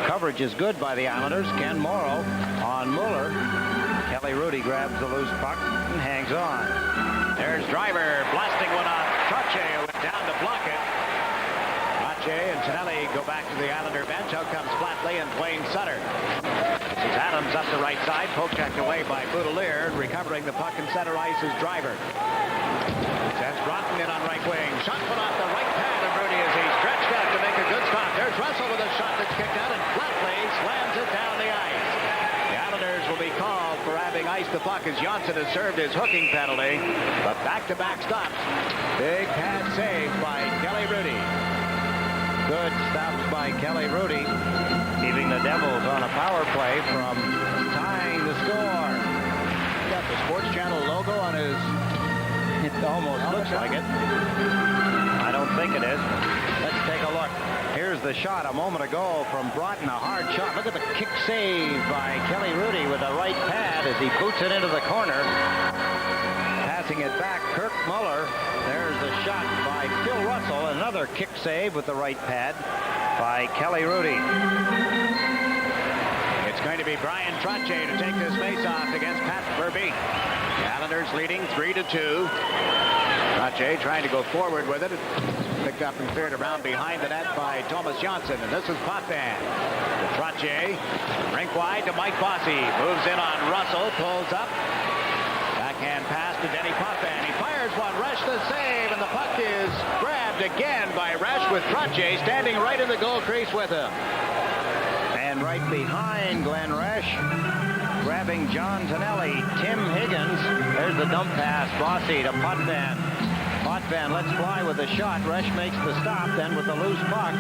Speaker 2: Coverage is good by the Islanders. Ken Morrow on Muller. Kelly Rudy grabs the loose puck and hangs on.
Speaker 1: There's Driver blasting one off Trottier, who went down to block it. Trottier and Tonelli go back to the Islander bench. Out comes Flatley and Wayne Sutter. This is Adams up the right side, poke checked away by Boudelier. Recovering the puck in center ice is Driver. Sends Broughton in on right wing. Shot put off the right pad of Rudy as he stretched out to make a good stop. There's Russell with a shot that's kicked out, and Flatley slams it down the ice. The Islanders will be called for having iced the puck as Janssen has served his hooking penalty. But back-to-back stops. Big pad save by Kelly Rudy.
Speaker 2: Good stops by Kelly Rudy, keeping the Devils on a power play from tying the score.
Speaker 1: Got the Sports Channel logo on his...
Speaker 2: It almost looks like it. I don't think it is. Let's take a look. Here's the shot a moment ago from Broughton. A hard shot. Look at the kick save by Kelly Rudy with the right pad as he boots it into the corner. Passing it back, Kirk Muller. There's the shot by Phil Russell. Another kick save with the right pad by Kelly Rudy.
Speaker 1: It's going to be Brian Trottier to take this face-off against Pat Verbeek. The Islanders leading 3-2. Trottier trying to go forward with it. Picked up and cleared around behind the net by Thomas Janssen. And this is Potvin. To Trottier. Rink wide to Mike Bossy. Moves in on Russell. Pulls up. Backhand pass to Denny Potvin. He fires one. Resch the save. And the puck is grabbed again by Resch with Trottier standing right in the goal crease with him.
Speaker 2: And right behind Glenn Resch, grabbing John Tonelli, Tim Higgins. There's the dump pass. Bossy to Potvin. Potvin lets fly with the shot. Resch makes the stop. Then with the loose puck,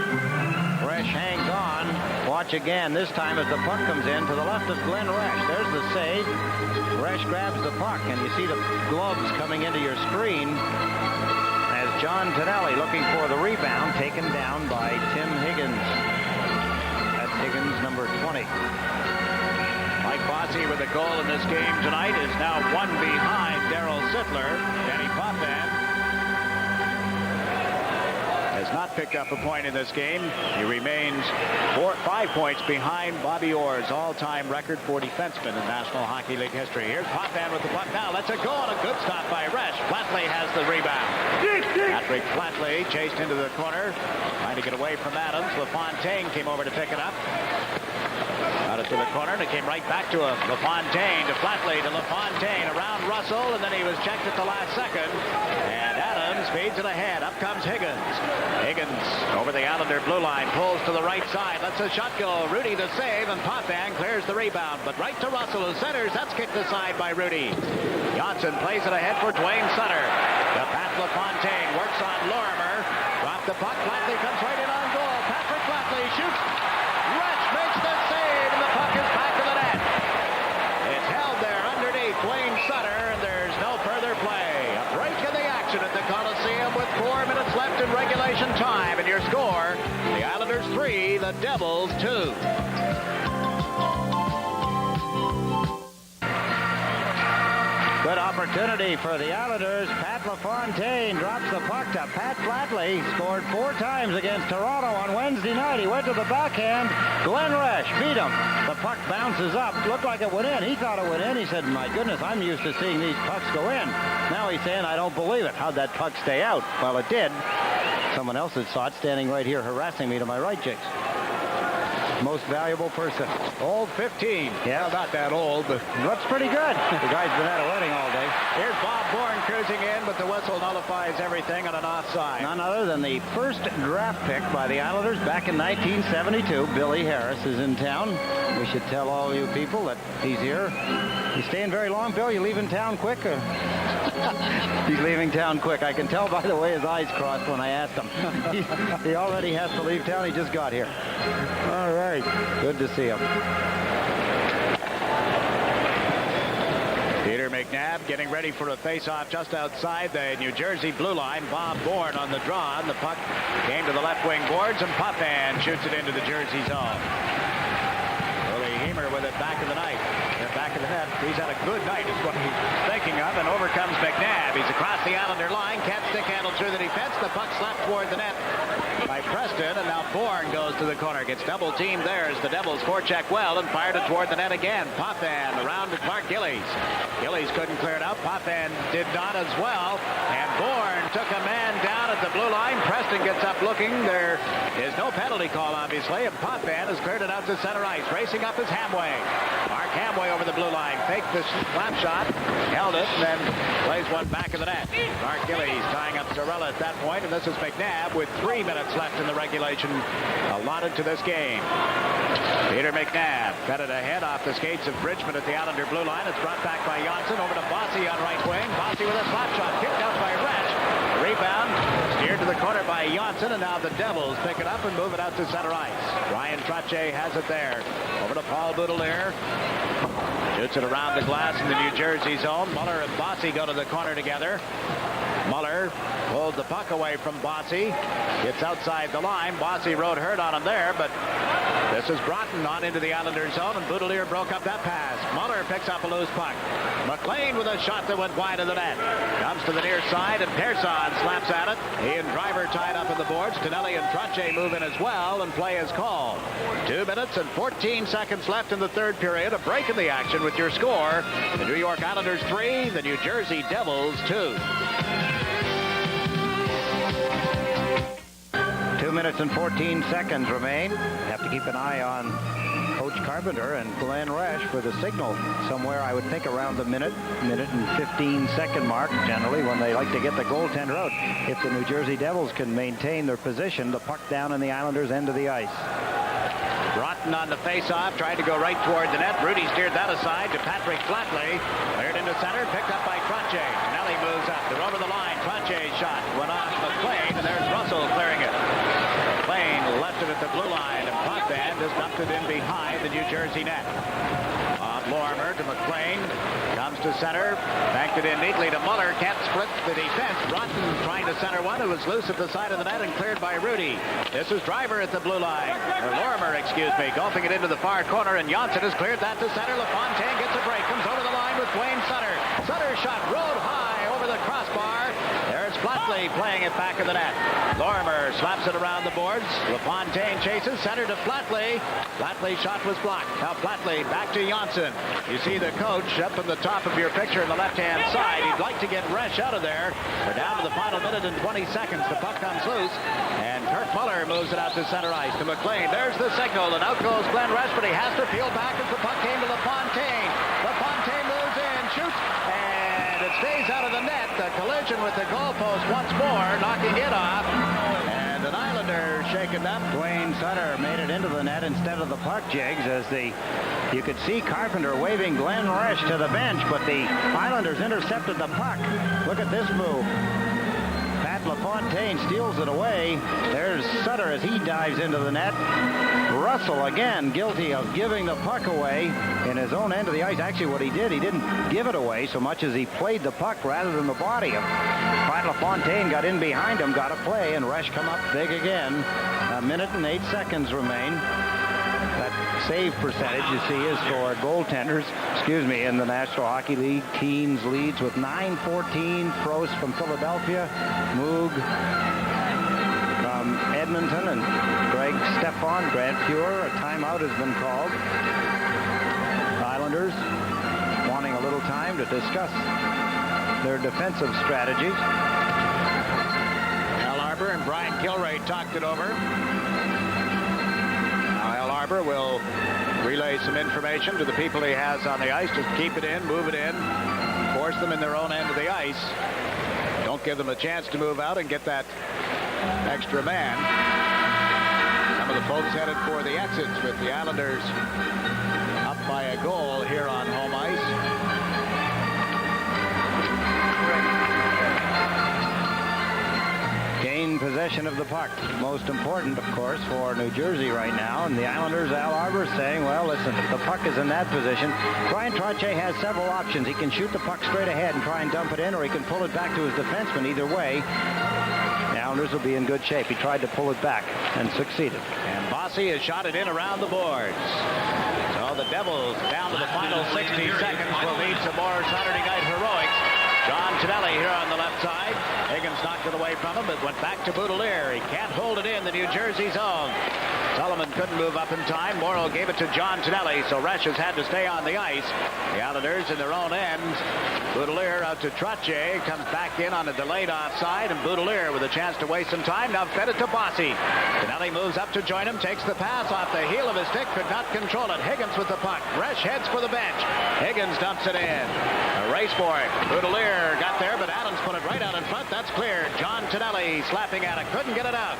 Speaker 2: Resch hangs on. Watch again. This time as the puck comes in to the left of Glenn Resch. There's the save. Resch grabs the puck, and you see the gloves coming into your screen as John Tonelli looking for the rebound, taken down by Tim Higgins. That's Higgins, number 20.
Speaker 1: Mike Bossy with a goal in this game tonight is now one behind Darryl Sittler. Denny Potvin has not picked up a point in this game. He remains 5 points behind Bobby Orr's all-time record for defensemen in National Hockey League history. Here's Potvin with the puck now. Lets it go on a good stop by Resch. Flatley has the rebound. Patrick Flatley chased into the corner, trying to get away from Adams. LaFontaine came over to pick it up. Got it to the corner, and it came right back to him. LaFontaine to Flatley to LaFontaine around Russell, and then he was checked at the last second. And Adams feeds it ahead. Up comes Higgins. Higgins over the Islander blue line, pulls to the right side, lets a shot go. Rudy to save, and Potvin clears the rebound, but right to Russell who centers. That's kicked aside by Rudy. Johnson plays it ahead for Dwayne Sutter. The Pat LaFontaine works on Lorimer. Drop the puck. Flatley comes right in on goal. Patrick Flatley shoots. Resch makes the save, and the puck is back to the net. It's held there underneath Dwayne Sutter, and there's no further play. A break in the action at the Coliseum with 4 minutes left in regulation time. And your score, the Islanders 3, the Devils 2.
Speaker 2: Good opportunity for the Islanders. Pat LaFontaine drops the puck to Pat Flatley. Scored 4 times against Toronto on Wednesday night. He went to the backhand. Glenn Resch beat him. The puck bounces up. Looked like it went in. He thought it went in. He said, my goodness, I'm used to seeing these pucks go in. Now he's saying, I don't believe it. How'd that puck stay out? Well, it did. Someone else had saw it standing right here harassing me to my right, Jigs. Most valuable person.
Speaker 1: Old 15.
Speaker 2: Yeah,
Speaker 1: well, not that old, but
Speaker 2: looks pretty good. The guy's been at a wedding all day.
Speaker 1: Here's Bob Bourne cruising in, but the whistle nullifies everything on an offside.
Speaker 2: None other than the first draft pick by the Islanders back in 1972. Billy Harris is in town. We should tell all you people that he's here. You staying very long, Bill? You leaving town quick? He's leaving town quick. I can tell by the way his eyes crossed when I asked him. He already has to leave town. He just got here. All right. Good to see him.
Speaker 1: Peter McNabb getting ready for a face-off just outside the New Jersey blue line. Bob Bourne on the draw. And the puck came to the left wing boards, and Potvin shoots it into the Jersey zone. Willie Heemer with it back of the net. Back of the net. He's had a good night is what he's thinking of, and over comes McNabb. He's across the Islander line. Can't stick handle through the defense. The puck slapped toward the net by Preston, and now Bourne goes to the corner. Gets double teamed there as the Devils forecheck well and fired it toward the net again. Potvin around to Clark Gillies. Gillies couldn't clear it out. Potvin did not as well, and Bourne took a man down at the blue line. Preston gets up looking. There is no penalty call, obviously, and Potvin has cleared it out to center ice. Racing up is HAMWAY. Mark HAMWAY over the blue line. Faked the slap shot, held it, and then plays one back of the net. Clark Gillies tying up Sorella at that point, and this is McNabb with 3 minutes left in the regulation allotted to this game. Peter McNabb cut it ahead off the skates of Bridgman at the Islander blue line. It's brought back by Johnson over to Bossy on right wing. Bossy with a slap shot kicked out by Resch. Rebound steered to the corner by Johnson, and now the Devils pick it up and move it out to center ice. Ryan Trottier has it there. Over to Paul Boudelier. Shoots it around the glass in the New Jersey zone. Muller and Bossy go to the corner together. Muller pulls the puck away from Bossy. Gets outside the line. Bossy rode hurt on him there, but this is Broughton on into the Islanders zone, and Boudelier broke up that pass. Muller picks up a loose puck. McLean with a shot that went wide of the net. Comes to the near side, and Persson slaps at it. He and Driver tied up in the boards. Tonelli and Trottier move in as well, and play is called. 2 minutes and 14 seconds left in the third period. A break in the action with your score. The New York Islanders 3, the New Jersey Devils 2.
Speaker 2: 2 minutes and 14 seconds remain. Have to keep an eye on Coach Carpenter and Glenn Resch for the signal somewhere, I would think, around the minute and 15-second mark, generally, when they like to get the goaltender out. If the New Jersey Devils can maintain their position, the puck down in the Islanders' end of the ice.
Speaker 1: Broughton on the face-off, tried to go right toward the net. Rudy steered that aside to Patrick Flatley. Cleared into center, picked up by Trottier. Nelly moves up. They're over the line. Trottier's shot went off McLean, and there's Russell clearing it. McLean left it at the blue line, and Potvin just dumped it in behind the New Jersey net. On Lorimer to McLean. Comes to center. Backed it in neatly to Muller. Can't split the defense. Broughton trying to center one. It was loose at the side of the net and cleared by Rudy. This is Driver at the blue line. Or Lorimer, excuse me. Golfing it into the far corner, and Johnson has cleared that to center. LaFontaine gets a break. Comes over the line with Dwayne Sutter. Sutter's shot rode high over the crossbar. There's Here's Flatley playing it back in the net. Lorimer slaps it around the boards. LaFontaine chases, center to Flatley. Flatley's shot was blocked. Now Flatley back to Janssen. You see the coach up in the top of your picture on the left-hand side. He'd like to get Resch out of there. We're down to the final minute and 20 seconds. The puck comes loose, and Kirk Muller moves it out to center ice to McLean. There's the signal, and out goes Glenn Resch, but he has to peel back as the puck came to LaFontaine. LaFontaine moves in, shoots, and it stays out of the net. The collision with the goalpost once more, knocking it off. And an Islander shaken up.
Speaker 2: Dwayne Sutter made it into the net instead of the puck, Jigs, as you could see Carpenter waving Glenn Resch to the bench, but the Islanders intercepted the puck. Look at this move. Pat LaFontaine steals it away. There's Sutter as he dives into the net. Russell again guilty of giving the puck away in his own end of the ice. Actually, what he didn't give it away so much as he played the puck rather than the body. Pat LaFontaine got in behind him, got a play, and Resch come up big again. A minute and 8 seconds remain. That save percentage, you see, is for goaltenders, in the National Hockey League. Keens leads with 9-14. Frost from Philadelphia. Moog from Edmonton, and Greg Stefan, Grant Pure. A timeout has been called. Islanders wanting a little time to discuss their defensive strategies.
Speaker 1: Al Arbor and Brian Kilray talked it over. Now Al Arbor will relay some information to the people he has on the ice. Just keep it in, move it in, force them in their own end of the ice. Don't give them a chance to move out and get that extra man. Some of the folks headed for the exits with the Islanders up by a goal here on home ice.
Speaker 2: Gain possession of the puck. Most important, of course, for New Jersey right now. And the Islanders, Al Arbor, saying, well, listen, if the puck is in that position, Brian Trottier has several options. He can shoot the puck straight ahead and try and dump it in, or he can pull it back to his defenseman. Either way, the Islanders will be in good shape. He tried to pull it back and succeeded.
Speaker 1: And Bossy has shot it in around the boards. So the Devils, down to the final 60 seconds, will need some more Saturday night heroics. John Tonelli here on the left side. Higgins knocked it away from him, but went back to Boudelier. He can't hold it in the New Jersey zone. Sullivan couldn't move up in time. Morrow gave it to John Tonelli, so Resch has had to stay on the ice. The Islanders in their own end. Boudelier out to Trottier. Comes back in on a delayed offside, and Boudelier with a chance to waste some time. Now fed it to Bossy. Tonelli moves up to join him, takes the pass off the heel of his stick, could not control it. Higgins with the puck. Resch heads for the bench. Higgins dumps it in. A race for it. Boudelier got there, but Adams put it right out in front. That's cleared. John Tonelli slapping at it. Couldn't get it out.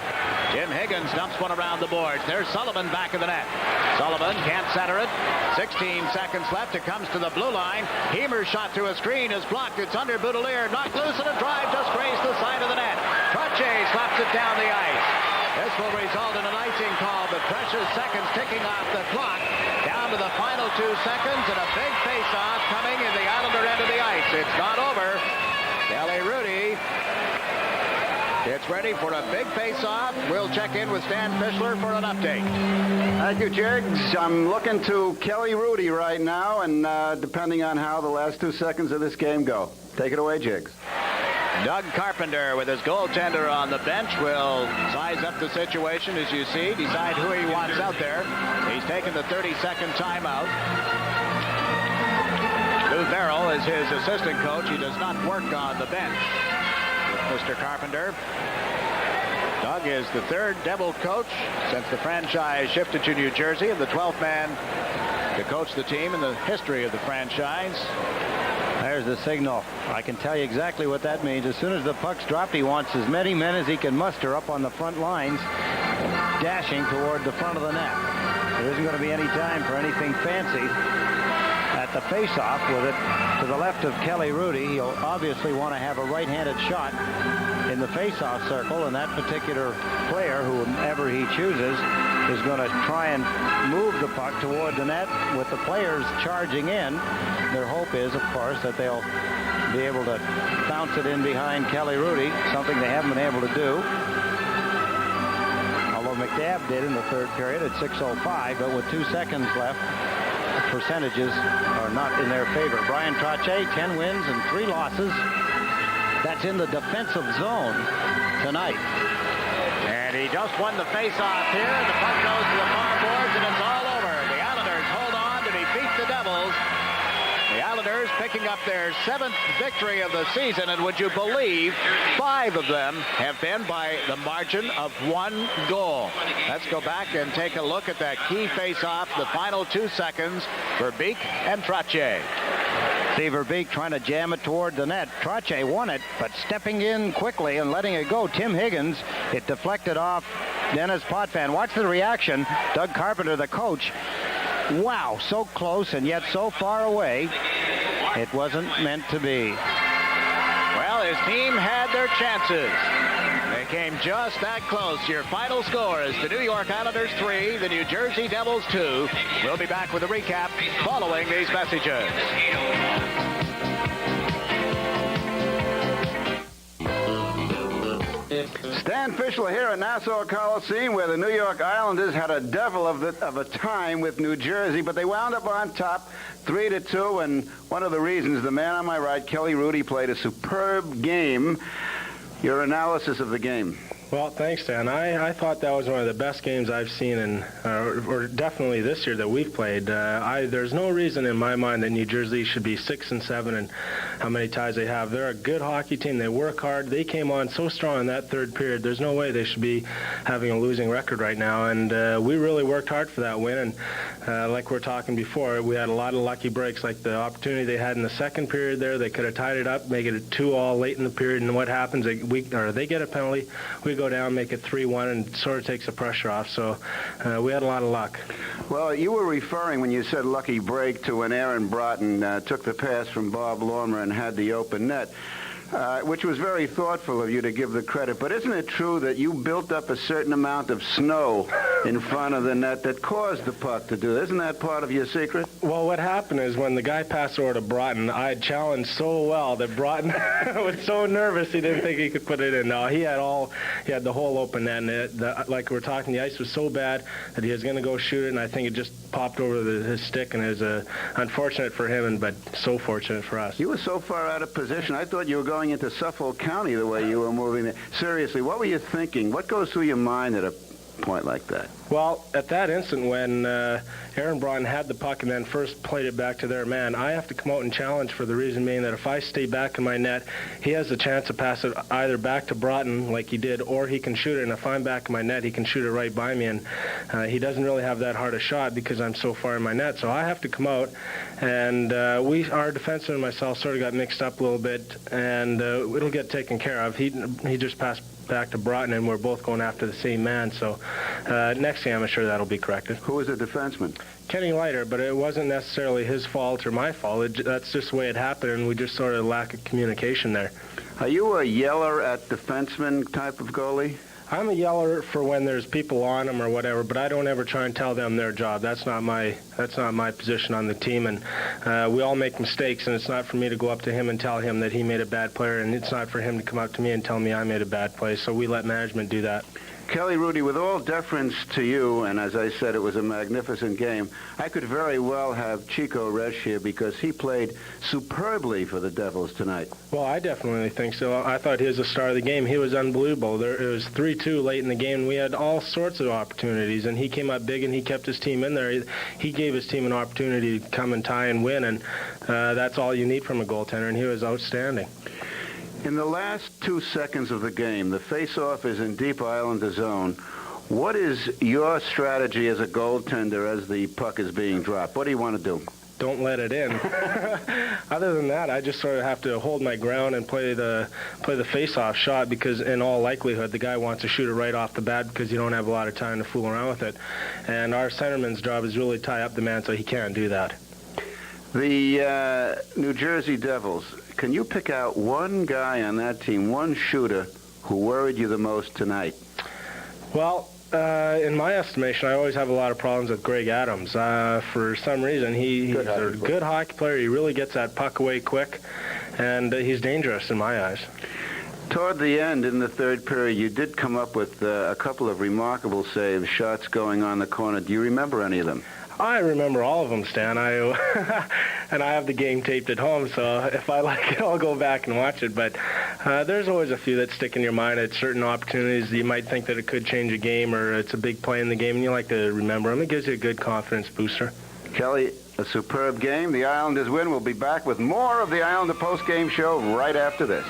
Speaker 1: Jim Higgins dumps one around the boards. There's Sullivan back in the net. Sullivan can't center it. 16 seconds left. It comes to the blue line. Heemer's shot through a screen is blocked. It's under Boudelier. Knocked loose, and a drive just grazed the side of the net. Trottier slaps it down the ice. This will result in an icing call, but precious seconds ticking off the clock. Down to the final 2 seconds, and a big face-off coming in the Islander end of the ice. It's not over. Kelly Rudy gets ready for a big face-off. We'll check in with Stan Fischler for an update.
Speaker 3: Thank you, Jiggs. I'm looking to Kelly Rudy right now, and depending on how the last 2 seconds of this game go. Take it away, Jiggs.
Speaker 1: Doug Carpenter with his goaltender on the bench will size up the situation as you see, decide who he wants out there. He's taken the 30-second timeout. Lou Farrell is his assistant coach. He does not work on the bench with Mr. Carpenter. Doug is the third Devil coach since the franchise shifted to New Jersey, and the 12th man to coach the team in the history of the franchise.
Speaker 2: There's the signal. I can tell you exactly what that means. As soon as the puck's dropped, he wants as many men as he can muster up on the front lines, dashing toward the front of the net. There isn't going to be any time for anything fancy. At the face-off, with it to the left of Kelly Rudy, he'll obviously want to have a right-handed shot in the face-off circle, and that particular player, whoever he chooses, is going to try and move the puck toward the net with the players charging in. Their hope is, of course, that they'll be able to bounce it in behind Kelly Rudy, something they haven't been able to do. Although McNabb did in the third period at 6:05, but with 2 seconds left, the percentages are not in their favor. Brian Trottier, 10 wins and 3 losses. that's in the defensive zone tonight.
Speaker 1: And he just won the face-off here. The puck goes to the far boards, and it's all over. The Islanders hold on to defeat the Devils. The Islanders picking up their 7th victory of the season, and would you believe 5 of them have been by the margin of 1 goal. Let's go back and take a look at that key face-off, the final 2 seconds for Beek and Trottier.
Speaker 2: Steve Verbeek trying to jam it toward the net. Trottier won it, but stepping in quickly and letting it go. Tim Higgins, it deflected off Dennis Potvin. Watch the reaction. Doug Carpenter, the coach. Wow, so close and yet so far away. It wasn't meant to be.
Speaker 1: Well, his team had their chances. They came just that close. Your final score is the New York Islanders 3, the New Jersey Devils 2. We'll be back with a recap following these messages.
Speaker 3: Stan Fischler here at Nassau Coliseum, where the New York Islanders had a devil of a time with New Jersey, but they wound up on top 3-2, and one of the reasons, the man on my right, Kelly Rudy, played a superb game. Your analysis of the game.
Speaker 5: Well, thanks, Dan. I thought that was one of the best games I've seen, or definitely this year that we've played. There's no reason in my mind that New Jersey should be 6-7 and how many ties they have. They're a good hockey team. They work hard. They came on so strong in that third period. There's no way they should be having a losing record right now. And we really worked hard for that win. And like we were talking before, we had a lot of lucky breaks, like the opportunity they had in the second period there. They could have tied it up, make it a 2-all late in the period. And what happens? They get a penalty. We go down, make it 3-1, and sort of takes the pressure off. So we had a lot of luck.
Speaker 3: Well, you were referring, when you said lucky break, to when Aaron Broughton took the pass from Bob Lormer and had the open net, which was very thoughtful of you to give the credit. But isn't it true that you built up a certain amount of snow in front of the net that caused the puck to do it? Isn't that part of your secret?
Speaker 5: Well, what happened is when the guy passed over to Broughton, I had challenged so well that Broughton was so nervous he didn't think he could put it in. No, he had the whole open net, and like we were talking, the ice was so bad that he was going to go shoot it, and I think it just popped over his stick, and it was unfortunate for him, but so fortunate for us.
Speaker 3: You were so far out of position. I thought you were going into Suffolk County the way you were moving there. Seriously, what were you thinking? What goes through your mind at a point like that?
Speaker 5: Well, at that instant when Aaron Broughton had the puck and then first played it back to their man, I have to come out and challenge, for the reason being that if I stay back in my net, he has the chance to pass it either back to Broughton like he did, or he can shoot it, and if I'm back in my net, he can shoot it right by me, and he doesn't really have that hard a shot because I'm so far in my net, so I have to come out, and our defenseman and myself sort of got mixed up a little bit, and it'll get taken care of. He just passed back to Broughton, and we're both going after the same man, so next game I'm sure that'll be corrected.
Speaker 3: Who was the defenseman?
Speaker 5: Kenny Leiter, but it wasn't necessarily his fault or my fault. That's just the way it happened, and we just sort of lack of communication there.
Speaker 3: Are you a yeller at defenseman type of goalie?
Speaker 5: I'm a yeller for when there's people on them or whatever, but I don't ever try and tell them their job. That's not my position on the team, and we all make mistakes, and it's not for me to go up to him and tell him that he made a bad player, and it's not for him to come up to me and tell me I made a bad play, so we let management do that.
Speaker 3: Kelly Rudy, with all deference to you, and as I said, it was a magnificent game, I could very well have Chico Resch here because he played superbly for the Devils tonight.
Speaker 5: Well, I definitely think so. I thought he was the star of the game. He was unbelievable. It was 3-2 late in the game, and we had all sorts of opportunities, and he came up big, and he kept his team in there. He gave his team an opportunity to come and tie and win, and that's all you need from a goaltender, and he was outstanding.
Speaker 3: In the last 2 seconds of the game, the face-off is in deep Islander zone. What is your strategy as a goaltender as the puck is being dropped? What do you want to do?
Speaker 5: Don't let it in. Other than that, I just sort of have to hold my ground and play the face-off shot, because in all likelihood the guy wants to shoot it right off the bat because you don't have a lot of time to fool around with it. And our centerman's job is really tie up the man so he can't do that.
Speaker 3: The New Jersey Devils, can you pick out one guy on that team, one shooter, who worried you the most tonight?
Speaker 5: Well, in my estimation, I always have a lot of problems with Greg Adams. For some reason, he's a good hockey player. He really gets that puck away quick, and he's dangerous in my eyes.
Speaker 3: Toward the end, in the third period, you did come up with a couple of remarkable saves, shots going on the corner. Do you remember any of them?
Speaker 5: I remember all of them, Stan. And I have the game taped at home, so if I like it, I'll go back and watch it. But There's always a few that stick in your mind at certain opportunities. You might think that it could change a game or it's a big play in the game, and you like to remember them. It gives you a good confidence booster.
Speaker 3: Kelly, a superb game. The Islanders win. We'll be back with more of the Islander post-game show right after this.